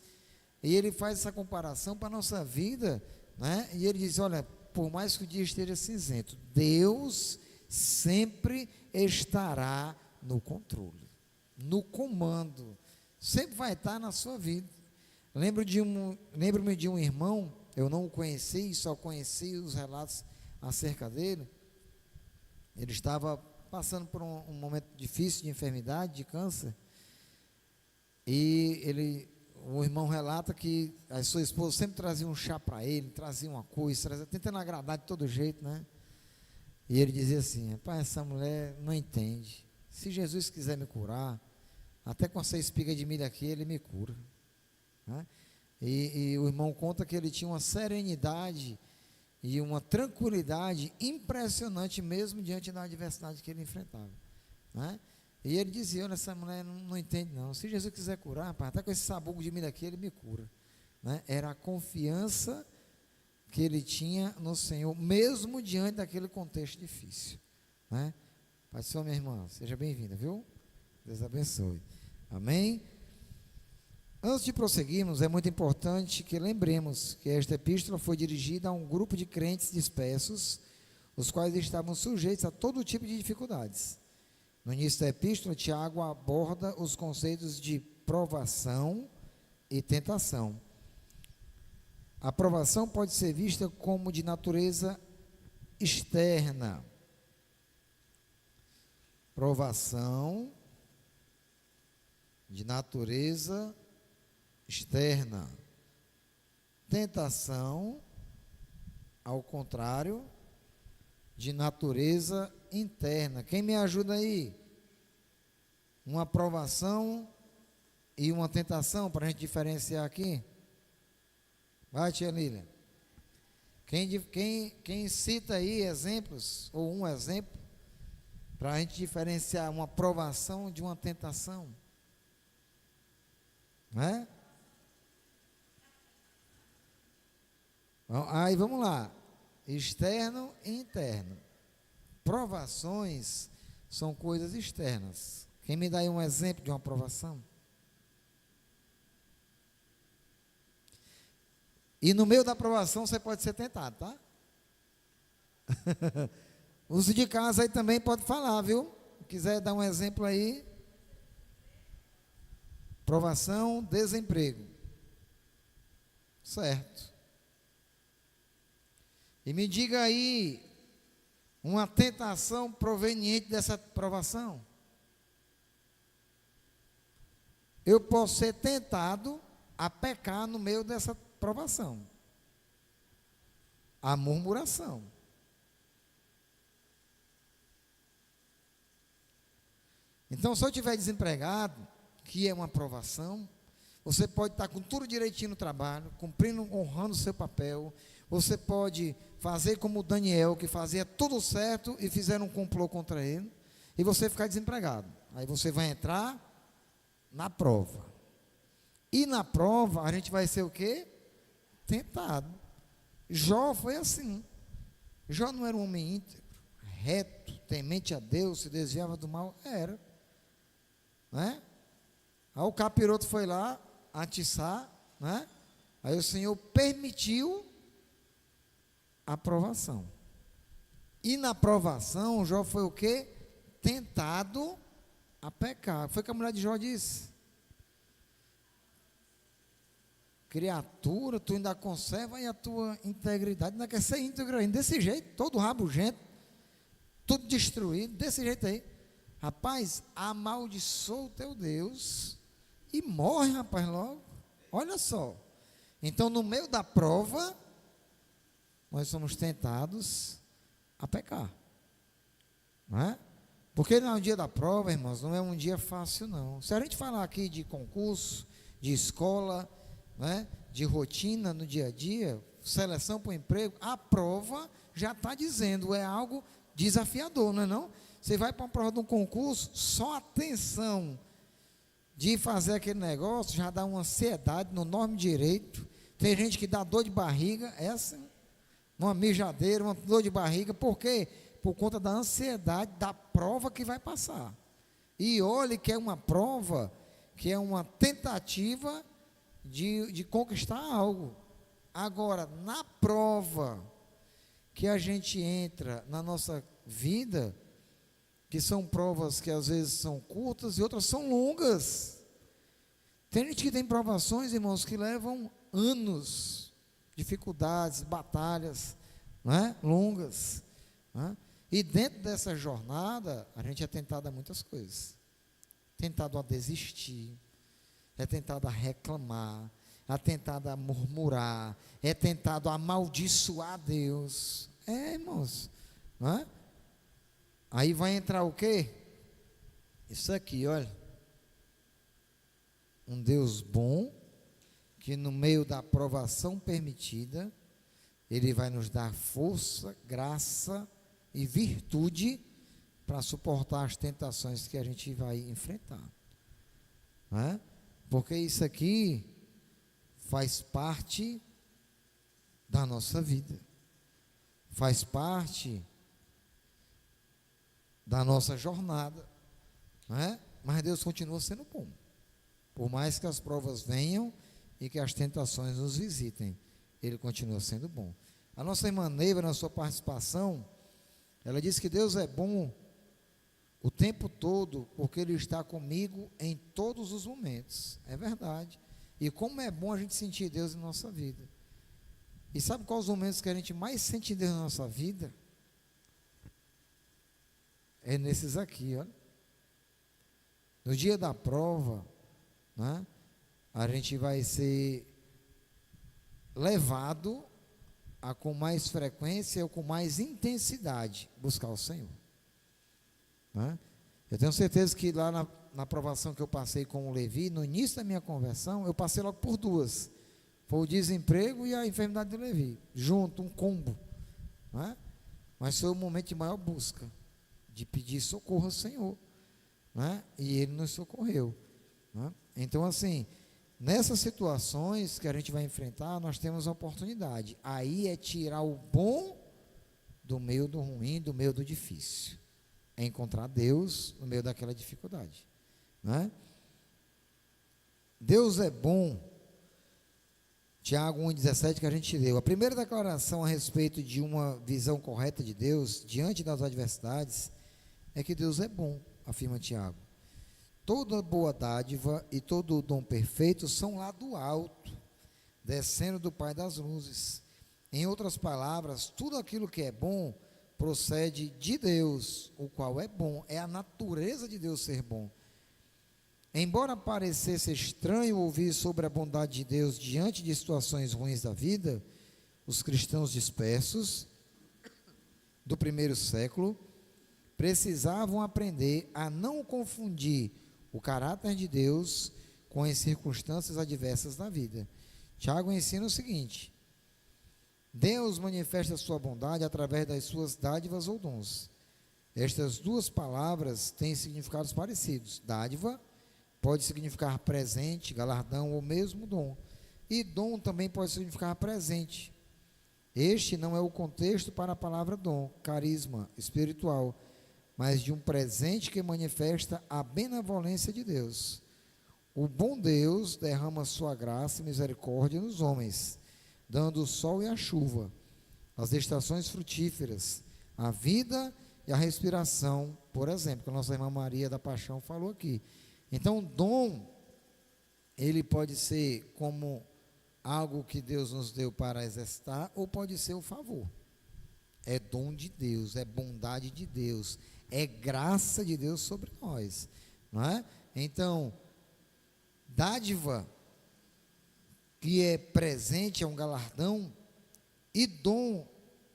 E ele faz essa comparação para a nossa vida, né? E ele diz: olha, por mais que o dia esteja cinzento, Deus sempre estará no controle, no comando, sempre vai estar na sua vida. Lembro-me de um irmão, eu não o conheci, só conheci os relatos acerca dele. Ele estava passando por um momento difícil de enfermidade, de câncer, e o irmão relata que a sua esposa sempre trazia um chá para ele, trazia uma coisa, tentando agradar de todo jeito, né? E ele dizia assim: rapaz, essa mulher não entende. Se Jesus quiser me curar, até com essa espiga de milho aqui, ele me cura, né? E o irmão conta que ele tinha uma serenidade e uma tranquilidade impressionante mesmo diante da adversidade que ele enfrentava, né? E ele dizia: olha, essa mulher não entende não. Se Jesus quiser curar, rapaz, até com esse sabugo de milho aqui, ele me cura, né? Era a confiança que ele tinha no Senhor, mesmo diante daquele contexto difícil, né? Pai do Senhor, minha irmã, seja bem-vinda, viu? Deus abençoe. Amém? Antes de prosseguirmos, é muito importante que lembremos que esta epístola foi dirigida a um grupo de crentes dispersos, os quais estavam sujeitos a todo tipo de dificuldades. No início da epístola, Tiago aborda os conceitos de provação e tentação. A provação pode ser vista como de natureza externa. Provação de natureza externa. Tentação, ao contrário, de natureza interna. Quem me ajuda aí? Uma provação e uma tentação para a gente diferenciar aqui. Vai, tia Lília. Quem cita aí exemplos, ou um exemplo, para a gente diferenciar uma provação de uma tentação? Né? Aí vamos lá. Externo e interno. Provações são coisas externas. Quem me dá aí um exemplo de uma provação? E no meio da provação você pode ser tentado, tá? Os de casa aí também pode falar, viu? Quiser dar um exemplo aí. Provação, desemprego. Certo. E me diga aí uma tentação proveniente dessa provação. Eu posso ser tentado a pecar no meio dessa provação. A murmuração. Então, se eu estiver desempregado, que é uma provação, você pode estar com tudo direitinho no trabalho, cumprindo, honrando o seu papel. Você pode fazer como Daniel, que fazia tudo certo e fizeram um complô contra ele, e você ficar desempregado. Aí você vai entrar na prova. E na prova a gente vai ser o quê? Tentado. Jó foi assim. Jó não era um homem íntegro, reto, temente a Deus, se desviava do mal. Era. Né? Aí o capiroto foi lá atiçar, né? Aí o Senhor permitiu a provação. E na provação, Jó foi o quê? Tentado a pecar. Foi o que a mulher de Jó disse: criatura, tu ainda conserva aí a tua integridade, ainda quer ser íntegro ainda, desse jeito, todo rabugento, tudo destruído, desse jeito aí. Rapaz, amaldiçoa o teu Deus e morre, rapaz, logo. Olha só. Então, no meio da prova, nós somos tentados a pecar. Não é? Porque no dia da prova, irmãos, não é um dia fácil, não. Se a gente falar aqui de concurso, de escola, né, de rotina no dia a dia, seleção para o emprego, a prova já está dizendo, é algo desafiador, não é não? Você vai para uma prova de um concurso, só a tensão de fazer aquele negócio já dá uma ansiedade no nome direito. Tem gente que dá dor de barriga, essa, uma mijadeira, uma dor de barriga, por quê? Por conta da ansiedade da prova que vai passar. E olhe que é uma prova, que é uma tentativa de conquistar algo. Agora, na prova que a gente entra na nossa vida, que são provas que às vezes são curtas e outras são longas. Tem gente que tem provações, irmãos, que levam anos, dificuldades, batalhas, não é? Longas. Não é? E dentro dessa jornada, a gente é tentado a muitas coisas. Tentado a desistir, é tentado a reclamar, é tentado a murmurar, é tentado a amaldiçoar Deus. Irmãos, não é? Aí vai entrar o quê? Isso aqui, olha. Um Deus bom, que no meio da provação permitida, Ele vai nos dar força, graça e virtude para suportar as tentações que a gente vai enfrentar. Não é? Porque isso aqui faz parte da nossa vida, faz parte da nossa jornada, não é? Mas Deus continua sendo bom, por mais que as provas venham e que as tentações nos visitem, Ele continua sendo bom. A nossa irmã Neiva, na sua participação, ela disse que Deus é bom o tempo todo, porque Ele está comigo em todos os momentos. É verdade. E como é bom a gente sentir Deus em nossa vida. E sabe quais os momentos que a gente mais sente Deus na nossa vida? É nesses aqui, olha. No dia da prova, né, a gente vai ser levado a, com mais frequência ou com mais intensidade, buscar o Senhor. Né? Eu tenho certeza que lá na provação que eu passei com o Levi, no início da minha conversão, eu passei logo por duas. Foi o desemprego e a enfermidade do Levi, junto, um combo. Né? Mas foi o momento de maior busca, de pedir socorro ao Senhor. Né? E Ele nos socorreu. Né? Então, assim, nessas situações que a gente vai enfrentar, nós temos a oportunidade. Aí é tirar o bom do meio do ruim, do meio do difícil. É encontrar Deus no meio daquela dificuldade. Né? Deus é bom. Tiago 1,17 que a gente leu. A primeira declaração a respeito de uma visão correta de Deus diante das adversidades é que Deus é bom, afirma Tiago. Toda boa dádiva e todo dom perfeito são lá do alto, descendo do Pai das luzes. Em outras palavras, tudo aquilo que é bom procede de Deus, o qual é bom. É a natureza de Deus ser bom. Embora parecesse estranho ouvir sobre a bondade de Deus diante de situações ruins da vida, os cristãos dispersos do primeiro século precisavam aprender a não confundir o caráter de Deus com as circunstâncias adversas da vida. Tiago ensina o seguinte: Deus manifesta a sua bondade através das suas dádivas ou dons. Estas duas palavras têm significados parecidos. Dádiva pode significar presente, galardão ou mesmo dom. E dom também pode significar presente. Este não é o contexto para a palavra dom, carisma espiritual, mas de um presente que manifesta a benevolência de Deus. O bom Deus derrama sua graça e misericórdia nos homens, dando o sol e a chuva, as estações frutíferas, a vida e a respiração, por exemplo, que a nossa irmã Maria da Paixão falou aqui. Então, dom, ele pode ser como algo que Deus nos deu para exercitar, ou pode ser o favor. É dom de Deus, é bondade de Deus, é graça de Deus sobre nós, não é? Então, dádiva, que é presente, é um galardão, e dom,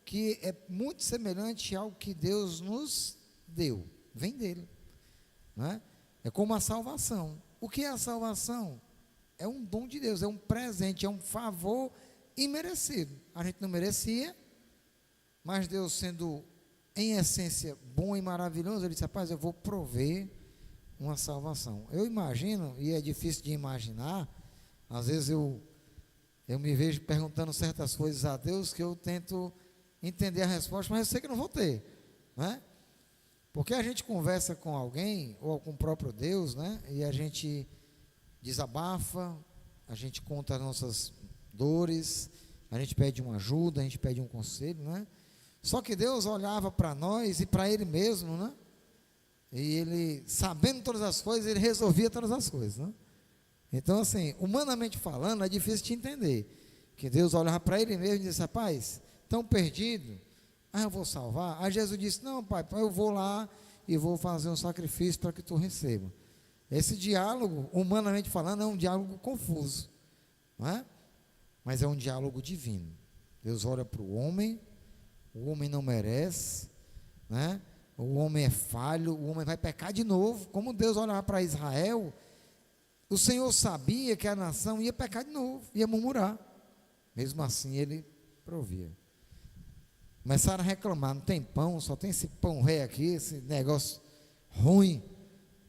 que é muito semelhante ao que Deus nos deu, vem dele, não é? É como a salvação. O que é a salvação? É um dom de Deus, é um presente, é um favor imerecido. A gente não merecia, mas Deus, sendo em essência bom e maravilhoso, Ele disse: rapaz, eu vou prover uma salvação. Eu imagino, e é difícil de imaginar, às vezes eu me vejo perguntando certas coisas a Deus que eu tento entender a resposta, mas eu sei que não vou ter, né? Porque a gente conversa com alguém, ou com o próprio Deus, né? E a gente desabafa, a gente conta as nossas dores, a gente pede uma ajuda, a gente pede um conselho, né? Só que Deus olhava para nós e para Ele mesmo, né? E Ele, sabendo todas as coisas, Ele resolvia todas as coisas, né? Então, assim, humanamente falando, é difícil de entender. Que Deus olhava para Ele mesmo e disse: rapaz, estão perdidos, eu vou salvar. Aí Jesus disse: não, pai, eu vou lá e vou fazer um sacrifício para que tu receba. Esse diálogo, humanamente falando, é um diálogo confuso, não é? Mas é um diálogo divino. Deus olha para o homem não merece, né? O homem é falho, o homem vai pecar de novo. Como Deus olhava para Israel, o Senhor sabia que a nação ia pecar de novo, ia murmurar. Mesmo assim, ele provia. Começaram a reclamar: não tem pão, só tem esse pão rei aqui, esse negócio ruim,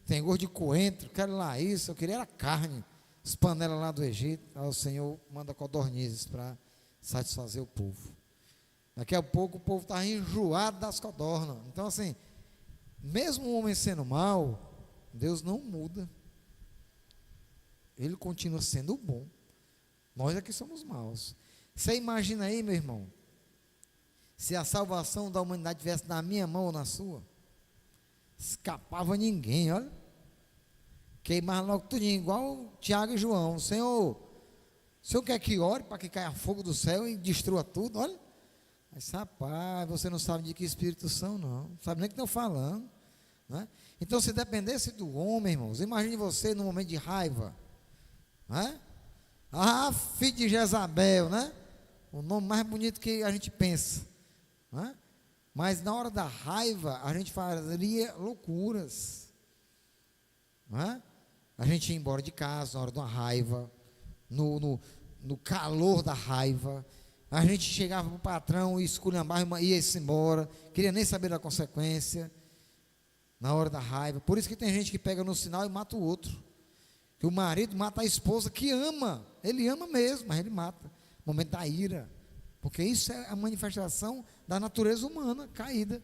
tem gosto de coentro, quero lá isso, eu queria era carne, as panelas lá do Egito. Aí o Senhor manda codornizes para satisfazer o povo. Daqui a pouco o povo estava enjoado das codornas. Então, assim, mesmo o homem sendo mau, Deus não muda. Ele continua sendo bom. Nós aqui somos maus. Você imagina aí, meu irmão, se a salvação da humanidade estivesse na minha mão ou na sua? Escapava ninguém, olha. Queimava logo tudinho, igual Tiago e João. O Senhor quer que ore para que caia fogo do céu e destrua tudo, olha. Mas rapaz, você não sabe de que espírito são, não sabe nem o que estão falando, né? Então, se dependesse do homem, irmãos, imagine você num momento de raiva, né? Ah, filho de Jezabel, né? O nome mais bonito que a gente pensa, né? Mas na hora da raiva a gente faria loucuras, né? A gente ia embora de casa na hora de uma raiva, no calor da raiva. A gente chegava para o patrão e esculhambava, ia-se embora, queria nem saber da consequência, na hora da raiva. Por isso que tem gente que pega no sinal e mata o outro. Que o marido mata a esposa que ama, ele ama mesmo, mas ele mata. No momento da ira, porque isso é a manifestação da natureza humana caída.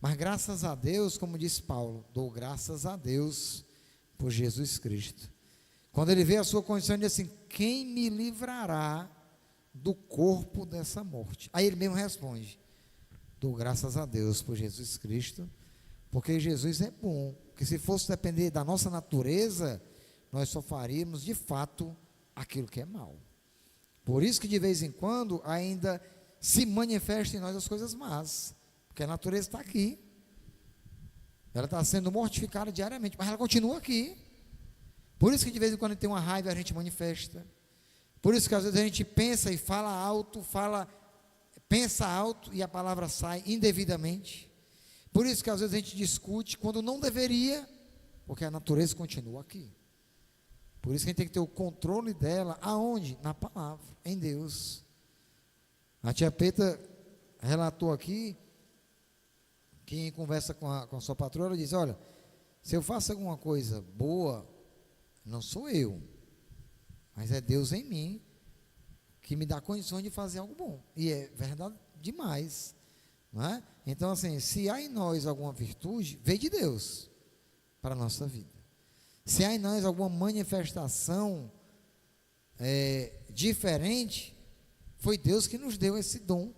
Mas graças a Deus, como disse Paulo, dou graças a Deus por Jesus Cristo. Quando ele vê a sua condição, ele diz assim: quem me livrará do corpo dessa morte? Aí ele mesmo responde: dou graças a Deus por Jesus Cristo, porque Jesus é bom. Porque se fosse depender da nossa natureza, nós só faríamos de fato aquilo que é mal. Por isso que de vez em quando ainda se manifesta em nós as coisas más, porque a natureza está aqui, ela está sendo mortificada diariamente, mas ela continua aqui. Por isso que de vez em quando tem uma raiva, a gente manifesta. Por isso que às vezes a gente pensa e fala alto, pensa alto e a palavra sai indevidamente. Por isso que às vezes a gente discute quando não deveria, porque a natureza continua aqui. Por isso que a gente tem que ter o controle dela, aonde? Na palavra, em Deus. A tia Peta relatou aqui, que em conversa com a sua patroa, ela diz: olha, se eu faço alguma coisa boa, não sou eu, mas é Deus em mim que me dá condições de fazer algo bom. E é verdade demais, não é? Então, assim, se há em nós alguma virtude, veio de Deus para a nossa vida. Se há em nós alguma manifestação diferente, foi Deus que nos deu esse dom,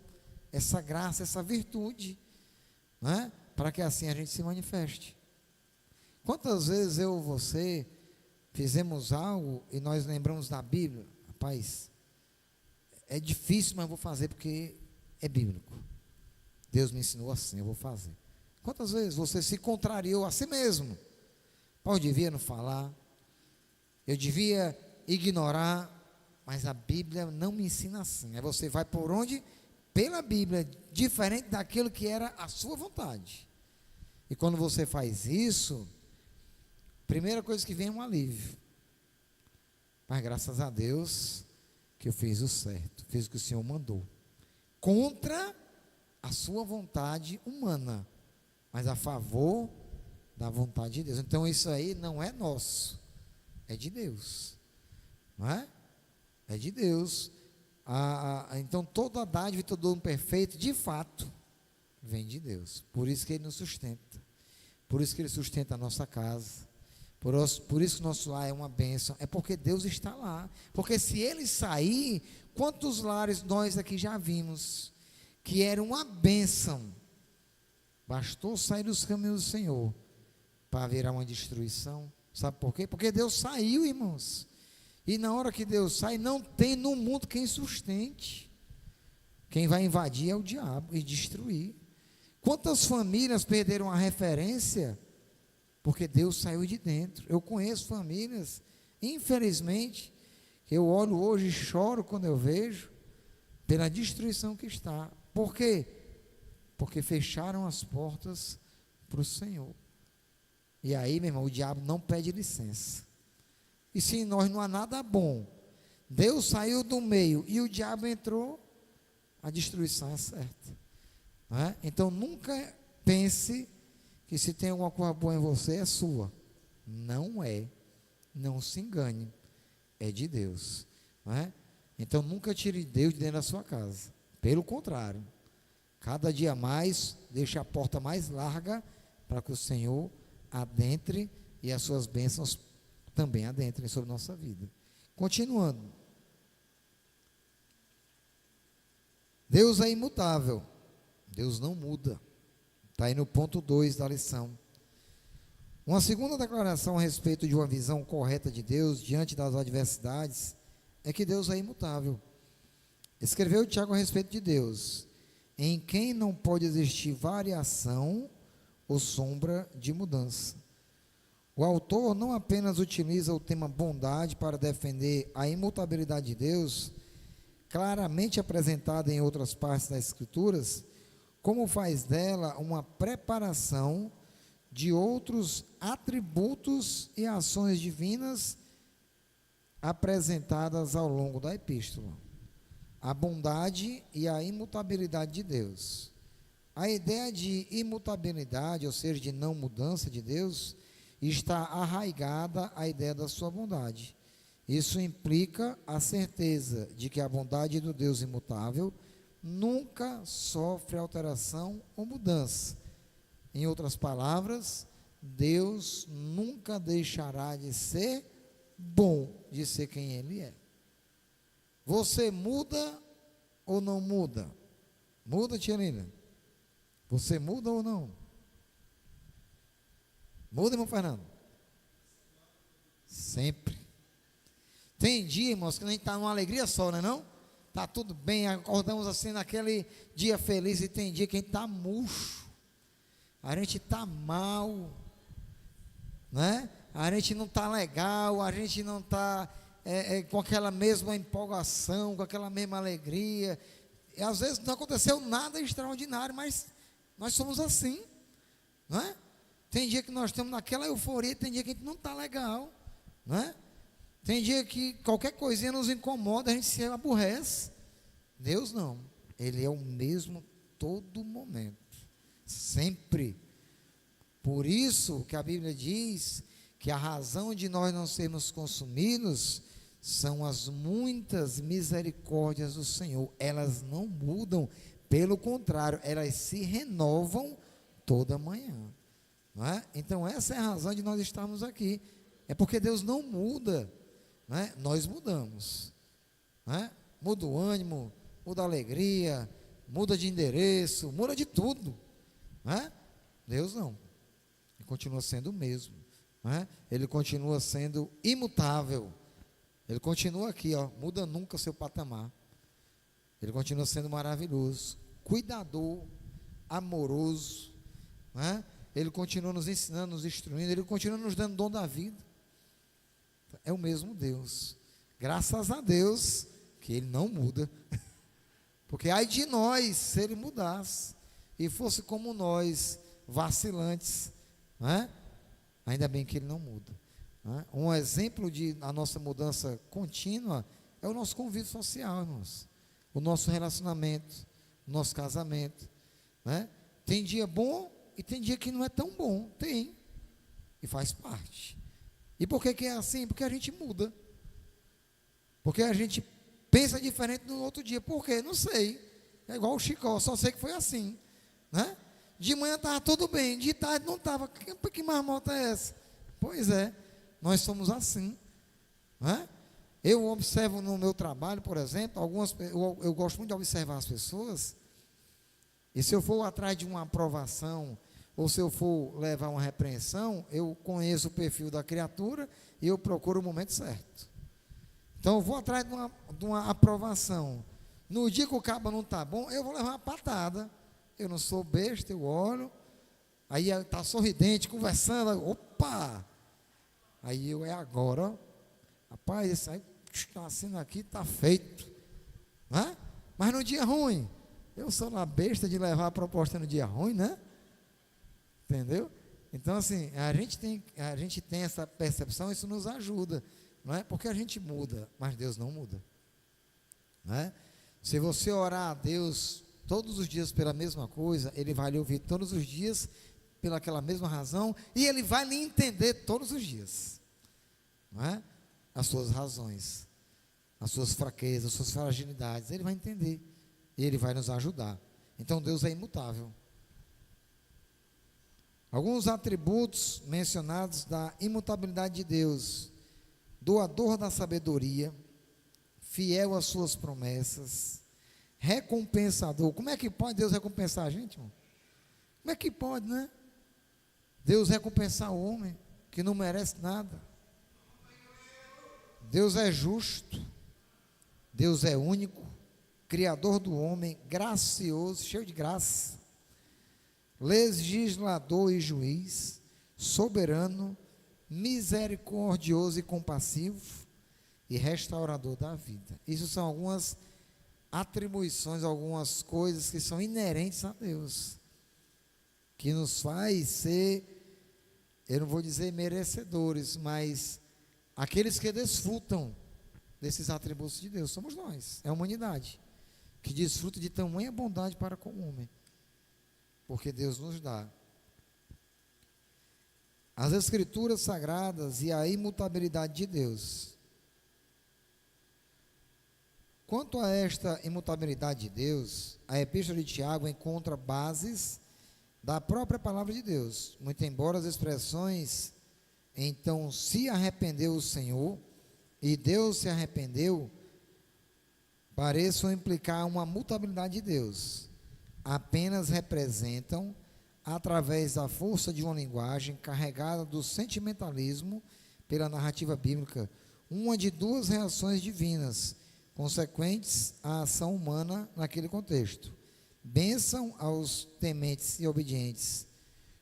essa graça, essa virtude, não é? Para que assim a gente se manifeste. Quantas vezes eu ou você fizemos algo e nós lembramos da Bíblia? Rapaz, é difícil, mas eu vou fazer porque é bíblico. Deus me ensinou assim, eu vou fazer. Quantas vezes você se contrariou a si mesmo? Eu devia não falar, eu devia ignorar, mas a Bíblia não me ensina assim. Aí você vai por onde? Pela Bíblia, diferente daquilo que era a sua vontade. E quando você faz isso, primeira coisa que vem é um alívio. Mas graças a Deus que eu fiz o certo, fiz o que o Senhor mandou, contra a sua vontade humana, mas a favor da vontade de Deus. Então isso aí não é nosso, é de Deus, não é? É de Deus. Então toda a dádiva e todo dom perfeito, de fato, vem de Deus. Por isso que Ele nos sustenta, por isso que Ele sustenta a nossa casa, por isso que o nosso lar é uma bênção, é porque Deus está lá. Porque se Ele sair, quantos lares nós aqui já vimos que era uma bênção, bastou sair dos caminhos do Senhor para virar uma destruição. Sabe por quê? Porque Deus saiu, irmãos. E na hora que Deus sai, não tem no mundo quem sustente. Quem vai invadir é o diabo e destruir. Quantas famílias perderam a referência Porque Deus saiu de dentro. Eu conheço famílias, infelizmente, que eu olho hoje e choro quando eu vejo, pela destruição que está. Por quê? Porque fecharam as portas para o Senhor. E aí, meu irmão, o diabo não pede licença. E se em nós não há nada bom, Deus saiu do meio e o diabo entrou, a destruição é certa. Não é? Então nunca pense que se tem alguma coisa boa em você, é sua. Não é. Não se engane. É de Deus. Não é? Então nunca tire Deus de dentro da sua casa. Pelo contrário. Cada dia mais, deixe a porta mais larga para que o Senhor adentre e as suas bênçãos também adentrem sobre nossa vida. Continuando. Deus é imutável. Deus não muda. Está aí no ponto 2 da lição. Uma segunda declaração a respeito de uma visão correta de Deus diante das adversidades é que Deus é imutável. Escreveu Tiago a respeito de Deus, em quem não pode existir variação ou sombra de mudança. O autor não apenas utiliza o tema bondade para defender a imutabilidade de Deus, claramente apresentada em outras partes das Escrituras, como faz dela uma preparação de outros atributos e ações divinas apresentadas ao longo da epístola. A bondade e a imutabilidade de Deus. A ideia de imutabilidade, ou seja, de não mudança de Deus, está arraigada à ideia da sua bondade. Isso implica a certeza de que a bondade do Deus imutável nunca sofre alteração ou mudança. Em outras palavras, Deus nunca deixará de ser bom, de ser quem Ele é. Você muda ou não muda? Muda, tia Lina? Você muda ou não? Muda, irmão Fernando? Sempre. Tem dia, irmãos, que a gente está numa alegria só, não é não? Está tudo bem, acordamos assim naquele dia feliz, e tem dia que a gente está murcho, a gente está mal, né? A gente não está legal, a gente não está com aquela mesma empolgação, com aquela mesma alegria, e às vezes não aconteceu nada extraordinário, mas nós somos assim, não é? Tem dia que nós estamos naquela euforia, tem dia que a gente não está legal, não é? Tem dia que qualquer coisinha nos incomoda, a gente se aborrece. Deus não, Ele é o mesmo todo momento, sempre. Por isso que a Bíblia diz que a razão de nós não sermos consumidos são as muitas misericórdias do Senhor. Elas não mudam, pelo contrário, elas se renovam toda manhã, não é? Então essa é a razão de nós estarmos aqui, é porque Deus não muda, não é? Nós mudamos, não é? Muda o ânimo, muda a alegria, muda de endereço, muda de tudo, não é? Deus não, Ele continua sendo o mesmo, não é? Ele continua sendo imutável, Ele continua aqui, ó, muda nunca o seu patamar, Ele continua sendo maravilhoso, cuidador, amoroso, não é? Ele continua nos ensinando, nos instruindo, Ele continua nos dando dom da vida. É o mesmo Deus. Graças a Deus que Ele não muda. Porque ai de nós se Ele mudasse e fosse como nós, vacilantes, não é? Ainda bem que Ele não muda, não é? Um exemplo de a nossa mudança contínua é o nosso convívio social, irmãos. O nosso relacionamento, o nosso casamento, não é? Tem dia bom e tem dia que não é tão bom, tem, e faz parte. E por que é assim? Porque a gente muda, porque a gente pensa diferente no outro dia. Por quê? Não sei, é igual o Chicó, só sei que foi assim, né? De manhã estava tudo bem, de tarde não estava. Que marmota é essa? Pois é, nós somos assim, né? Eu observo no meu trabalho, por exemplo, eu gosto muito de observar as pessoas, e se eu for atrás de uma aprovação, ou se eu for levar uma repreensão, eu conheço o perfil da criatura e eu procuro o momento certo. Então eu vou atrás de uma aprovação. No dia que o cabo não está bom, eu vou levar uma patada. Eu não sou besta, eu olho, Aí ele está sorridente, conversando. Opa! Aí eu, é agora, ó. Rapaz, isso aí está sendo aqui, está feito. Né? Mas no dia ruim, eu sou uma besta de levar a proposta no dia ruim, né? Entendeu? Então, assim, a gente tem essa percepção, isso nos ajuda, não é? Porque a gente muda, mas Deus não muda, não é? Se você orar a Deus todos os dias pela mesma coisa, Ele vai lhe ouvir todos os dias pelaquela mesma razão, e Ele vai lhe entender todos os dias, não é? As suas razões, as suas fraquezas, as suas fragilidades, Ele vai entender, e Ele vai nos ajudar. Então Deus é imutável. Alguns atributos mencionados da imutabilidade de Deus: doador da sabedoria, fiel às suas promessas, recompensador. Como é que pode Deus recompensar a gente, irmão? Como é que pode, né? Deus recompensar o homem que não merece nada. Deus é justo, Deus é único, criador do homem, gracioso, cheio de graça, legislador e juiz, soberano, misericordioso e compassivo e restaurador da vida. Isso são algumas atribuições, algumas coisas que são inerentes a Deus, que nos faz ser, eu não vou dizer merecedores, mas aqueles que desfrutam desses atributos de Deus somos nós, é a humanidade, que desfruta de tamanha bondade para com o homem, porque Deus nos dá. As Escrituras Sagradas e a imutabilidade de Deus. Quanto a esta imutabilidade de Deus, a Epístola de Tiago encontra bases da própria palavra de Deus, muito embora as expressões então se arrependeu o Senhor e Deus se arrependeu pareçam implicar uma mutabilidade de Deus, apenas representam, através da força de uma linguagem carregada do sentimentalismo pela narrativa bíblica, uma de duas reações divinas consequentes à ação humana naquele contexto: bênção aos tementes e obedientes,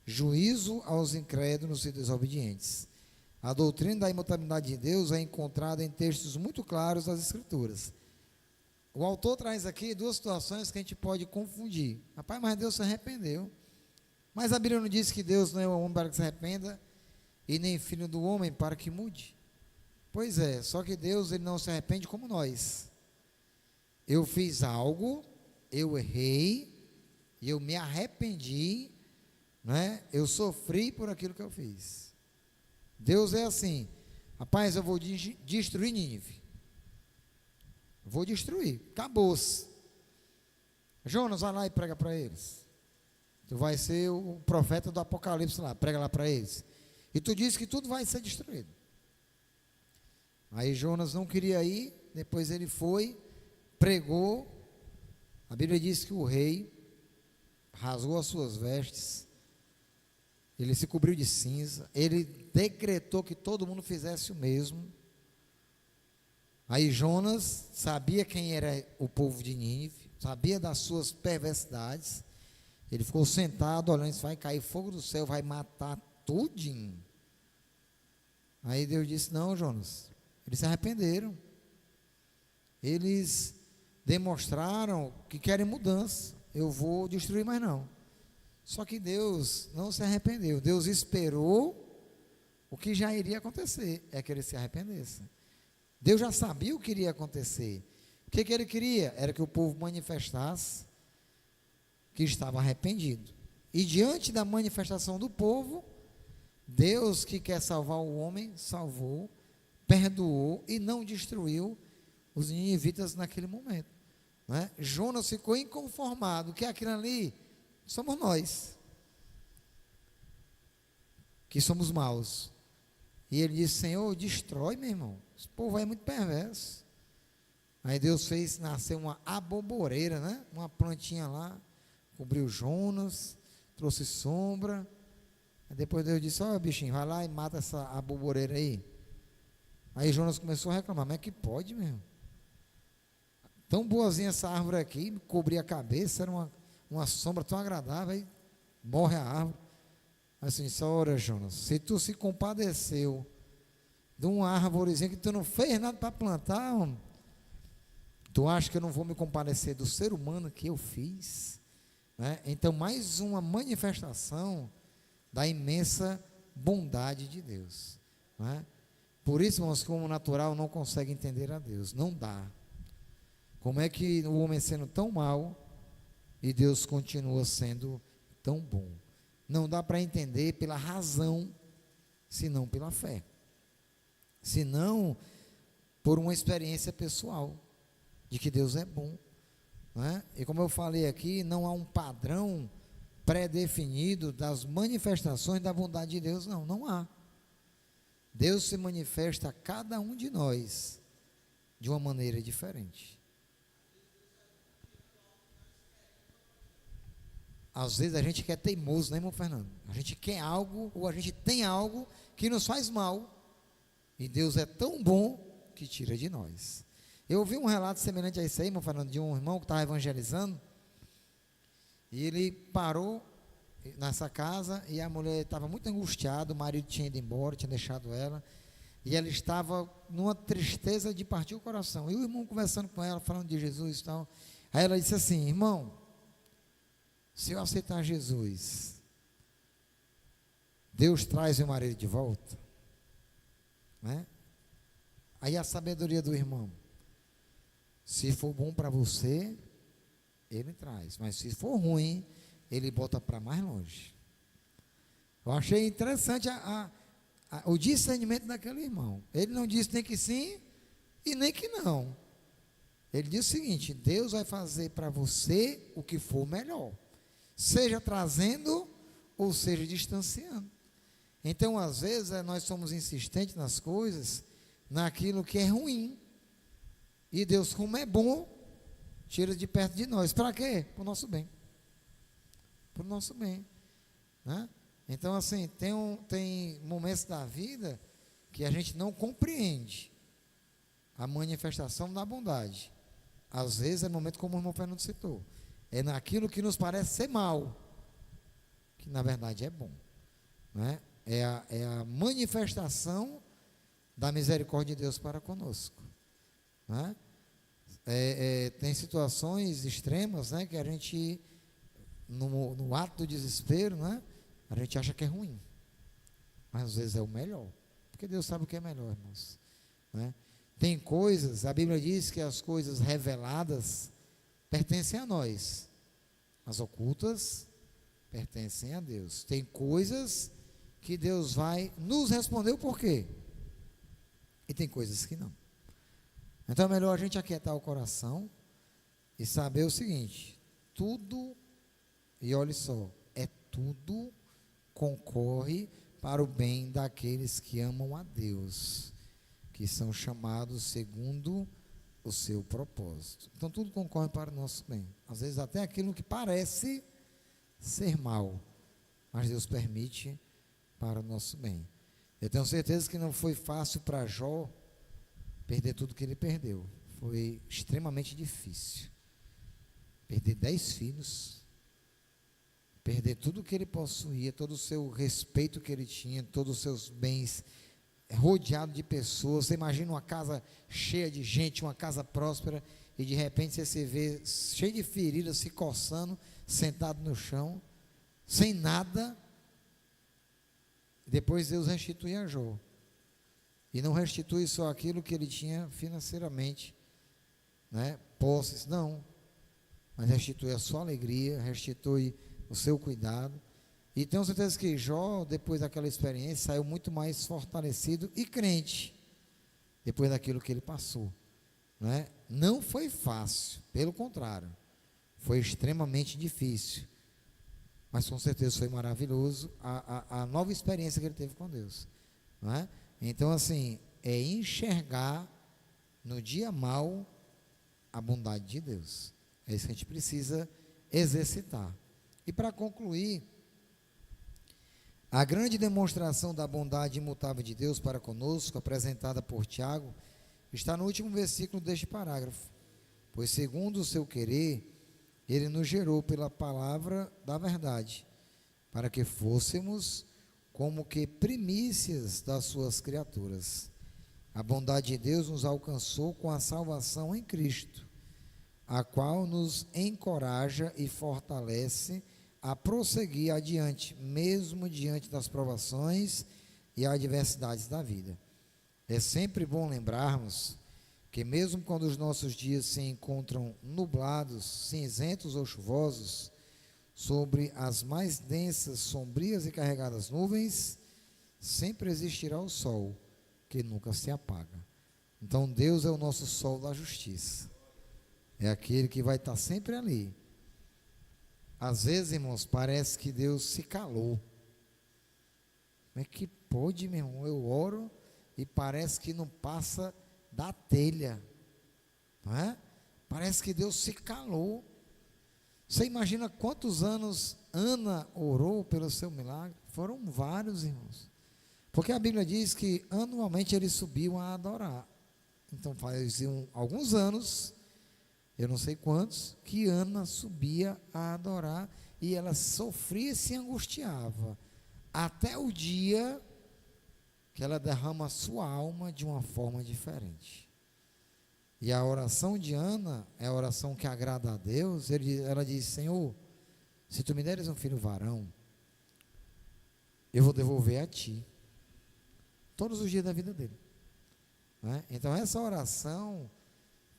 juízo aos incrédulos e desobedientes. A doutrina da imutabilidade de Deus é encontrada em textos muito claros das Escrituras. O autor traz aqui duas situações que a gente pode confundir. Rapaz, mas Deus se arrependeu. Mas a Bíblia não diz que Deus não é o homem para que se arrependa, e nem filho do homem para que mude? Pois é, só que Deus, ele não se arrepende como nós. Eu fiz algo, eu errei, e eu me arrependi, né? Eu sofri por aquilo que eu fiz. Deus é assim: rapaz, eu vou destruir Nínive. Vou destruir, acabou-se. Jonas, vai lá e prega para eles. Tu vai ser o profeta do Apocalipse lá, prega lá para eles. E tu diz que tudo vai ser destruído. Aí Jonas não queria ir, depois ele foi, pregou. A Bíblia diz que o rei rasgou as suas vestes, ele se cobriu de cinza, ele decretou que todo mundo fizesse o mesmo. Aí Jonas sabia quem era o povo de Nínive, sabia das suas perversidades. Ele ficou sentado olhando, isso vai cair fogo do céu, vai matar tudinho. Aí Deus disse: não, Jonas, eles se arrependeram, eles demonstraram que querem mudança, eu vou destruir mais não. Só que Deus não se arrependeu, Deus esperou o que já iria acontecer, é que eles se arrependessem. Deus já sabia o que iria acontecer. O que ele queria? Era que o povo manifestasse que estava arrependido. E diante da manifestação do povo, Deus, que quer salvar o homem, salvou, perdoou e não destruiu os ninivitas naquele momento, né? Jonas ficou inconformado, que aquilo ali somos nós, que somos maus. E ele disse: Senhor, destrói, meu irmão, esse povo é muito perverso. Aí Deus fez nascer uma aboboreira, né? Uma plantinha lá, cobriu Jonas, trouxe sombra. Aí depois Deus disse: ó, bichinho, vai lá e mata essa aboboreira aí. Aí Jonas começou a reclamar: mas é que pode, meu irmão? Tão boazinha essa árvore aqui, me cobria a cabeça, era uma sombra tão agradável, aí morre a árvore. Assim, só ora, Jonas, se tu se compadeceu de uma árvorezinha que tu não fez nada para plantar, homem, tu acha que eu não vou me compadecer do ser humano que eu fiz? Né? Então, mais uma manifestação da imensa bondade de Deus. Né? Por isso, irmãos, que o homem natural não consegue entender a Deus, não dá. Como é que o homem sendo tão mau e Deus continua sendo tão bom? Não dá para entender pela razão, senão pela fé, senão por uma experiência pessoal de que Deus é bom. Né? E como eu falei aqui, não há um padrão pré-definido das manifestações da bondade de Deus, não há. Deus se manifesta a cada um de nós de uma maneira diferente. Às vezes a gente quer teimoso, né, irmão Fernando? A gente quer algo, ou a gente tem algo que nos faz mal, e Deus é tão bom que tira de nós. Eu ouvi um relato semelhante a esse aí, irmão Fernando, de um irmão que estava evangelizando, e ele parou nessa casa, e a mulher estava muito angustiada, o marido tinha ido embora, tinha deixado ela, e ela estava numa tristeza de partir o coração, e o irmão conversando com ela, falando de Jesus e tal, aí ela disse assim: irmão, se eu aceitar Jesus, Deus traz meu marido de volta, né? Aí a sabedoria do irmão: se for bom para você, ele traz, mas se for ruim, ele bota para mais longe. Eu achei interessante o discernimento daquele irmão. Ele não disse nem que sim e nem que não. Ele disse o seguinte: Deus vai fazer para você o que for melhor, seja trazendo ou seja distanciando. Então, às vezes, nós somos insistentes nas coisas, naquilo que é ruim, e Deus, como é bom, tira de perto de nós. Para quê? Para o nosso bem. Para o nosso bem, né? Então, assim, tem momentos da vida que a gente não compreende a manifestação da bondade. Às vezes é momento como o irmão Fernando citou, é naquilo que nos parece ser mal, que na verdade é bom, né? É a manifestação da misericórdia de Deus para conosco, né? Tem situações extremas, né, que a gente, no ato do desespero, né, a gente acha que é ruim, mas às vezes é o melhor, porque Deus sabe o que é melhor, irmãos, né? Tem coisas, a Bíblia diz que as coisas reveladas pertencem a nós, as ocultas pertencem a Deus. Tem coisas que Deus vai nos responder o porquê, e tem coisas que não. Então é melhor a gente aquietar o coração e saber o seguinte: tudo, e olhe só, tudo concorre para o bem daqueles que amam a Deus, que são chamados segundo o seu propósito. Então tudo concorre para o nosso bem. Às vezes até aquilo que parece ser mal, mas Deus permite para o nosso bem. Eu tenho certeza que não foi fácil para Jó perder tudo que ele perdeu. Foi extremamente difícil. Perder 10 filhos, perder tudo que ele possuía, todo o seu respeito que ele tinha, todos os seus bens, rodeado de pessoas. Você imagina uma casa cheia de gente, uma casa próspera, e de repente você se vê cheio de feridas, se coçando, sentado no chão, sem nada. Depois Deus restitui a Jó, e não restitui só aquilo que ele tinha financeiramente, né, posses, não, mas restitui a sua alegria, restitui o seu cuidado. E tenho certeza que Jó, depois daquela experiência, saiu muito mais fortalecido e crente, depois daquilo que ele passou, né? Não foi fácil, pelo contrário, foi extremamente difícil, mas com certeza foi maravilhoso a nova experiência que ele teve com Deus, não é? Então, assim, é enxergar no dia mau a bondade de Deus. É isso que a gente precisa exercitar. E para concluir, a grande demonstração da bondade imutável de Deus para conosco, apresentada por Tiago, está no último versículo deste parágrafo. Pois segundo o seu querer, ele nos gerou pela palavra da verdade, para que fôssemos como que primícias das suas criaturas. A bondade de Deus nos alcançou com a salvação em Cristo, a qual nos encoraja e fortalece a prosseguir adiante, mesmo diante das provações e adversidades da vida. É sempre bom lembrarmos que mesmo quando os nossos dias se encontram nublados, cinzentos ou chuvosos, sobre as mais densas, sombrias e carregadas nuvens, sempre existirá o sol, que nunca se apaga. Então Deus é o nosso sol da justiça. É aquele que vai estar sempre ali. Às vezes, irmãos, parece que Deus se calou. Como é que pode, meu irmão? Eu oro e parece que não passa da telha, não é? Parece que Deus se calou. Você imagina quantos anos Ana orou pelo seu milagre? Foram vários, irmãos. Porque a Bíblia diz que anualmente eles subiam a adorar. Então faziam alguns anos, eu não sei quantos, que Ana subia a adorar e ela sofria e se angustiava, até o dia que ela derrama a sua alma de uma forma diferente. E a oração de Ana é a oração que agrada a Deus. Ela diz: Senhor, se tu me deres um filho varão, eu vou devolver a ti todos os dias da vida dele, né? Então essa oração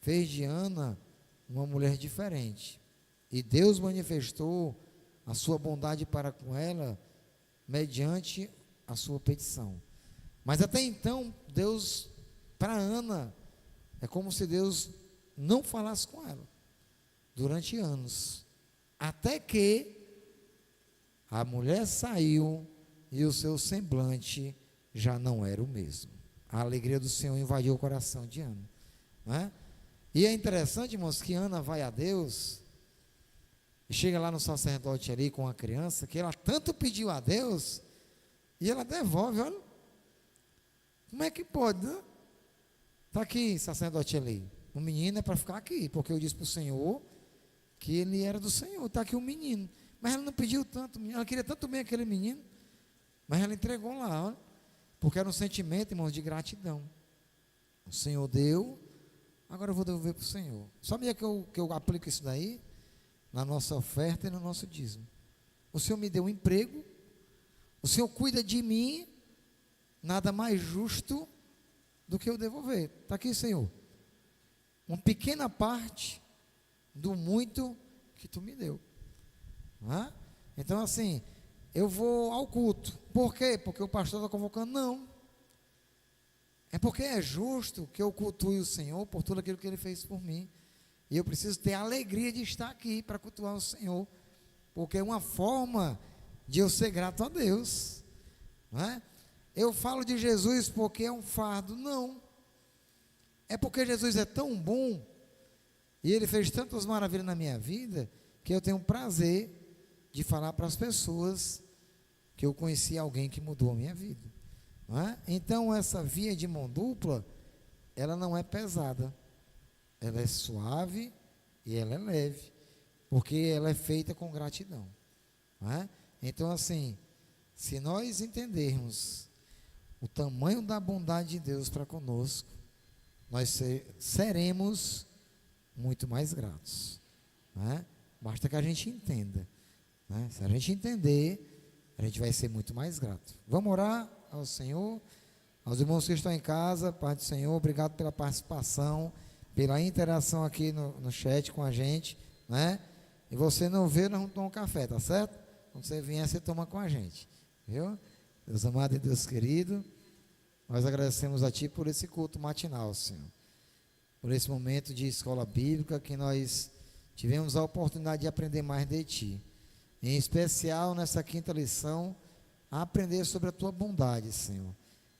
fez de Ana uma mulher diferente, e Deus manifestou a sua bondade para com ela mediante a sua petição. Mas até então, Deus, para Ana, é como se Deus não falasse com ela durante anos, até que a mulher saiu e o seu semblante já não era o mesmo. A alegria do Senhor invadiu o coração de Ana, não é? E é interessante, irmãos, que Ana vai a Deus e chega lá no sacerdote ali com a criança, que ela tanto pediu a Deus, e ela devolve. Olha, como é que pode, né? Está aqui, sacerdote ali, o menino é para ficar aqui, porque eu disse para o Senhor que ele era do Senhor. Está aqui o menino, mas ela não pediu tanto, ela queria tanto bem aquele menino, mas ela entregou lá, olha, porque era um sentimento, irmãos, de gratidão. O Senhor deu, agora eu vou devolver para o Senhor. Sabia que eu aplico isso daí na nossa oferta e no nosso dízimo? O Senhor me deu um emprego, o Senhor cuida de mim, nada mais justo do que eu devolver. Está aqui, Senhor, uma pequena parte do muito que tu me deu, não é? Então assim, eu vou ao culto. Por quê? Porque o pastor está convocando? Não. É porque é justo que eu cultue o Senhor por tudo aquilo que Ele fez por mim. E eu preciso ter a alegria de estar aqui para cultuar o Senhor, porque é uma forma de eu ser grato a Deus, não é? Eu falo de Jesus porque é um fardo? Não. É porque Jesus é tão bom e Ele fez tantas maravilhas na minha vida, que eu tenho prazer de falar para as pessoas que eu conheci alguém que mudou a minha vida, não é? Então essa via de mão dupla, ela não é pesada, ela é suave e ela é leve, porque ela é feita com gratidão, não é? Então assim, se nós entendermos o tamanho da bondade de Deus para conosco, nós seremos muito mais gratos, não é? Basta que a gente entenda, né? Se a gente entender, a gente vai ser muito mais grato. Vamos orar ao Senhor. Aos irmãos que estão em casa, Pai do Senhor, obrigado pela participação, pela interação aqui no chat com a gente, né? E você não vê, nós vamos tomar um café, tá certo? Quando você vier, você toma com a gente, viu? Deus amado e Deus querido, nós agradecemos a Ti por esse culto matinal, Senhor, por esse momento de escola bíblica que nós tivemos a oportunidade de aprender mais de Ti, em especial nessa quinta lição, a aprender sobre a Tua bondade, Senhor,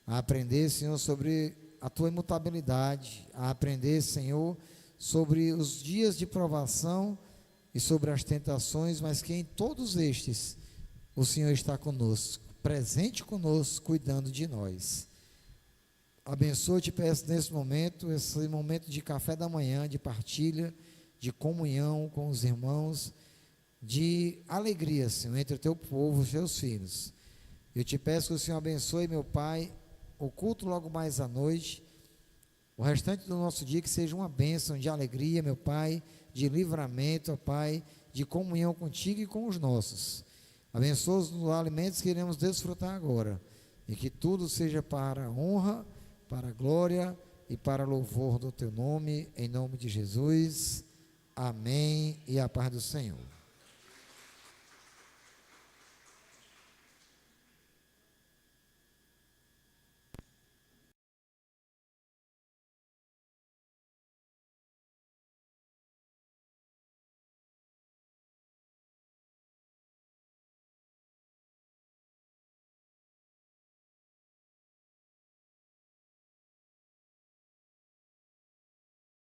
a aprender, Senhor, sobre a Tua imutabilidade, a aprender, Senhor, sobre os dias de provação e sobre as tentações, mas que em todos estes o Senhor está conosco, presente conosco, cuidando de nós. Abençoa, te peço nesse momento, esse momento de café da manhã, de partilha, de comunhão com os irmãos, de alegria, Senhor, entre o Teu povo, os Teus filhos. Eu te peço que o Senhor abençoe, meu Pai, o culto logo mais à noite, o restante do nosso dia que seja uma bênção de alegria, meu Pai, de livramento, ó Pai, de comunhão contigo e com os nossos. Abençoa os alimentos que iremos desfrutar agora, e que tudo seja para a honra, para a glória e para louvor do teu nome, em nome de Jesus. Amém. E a paz do Senhor.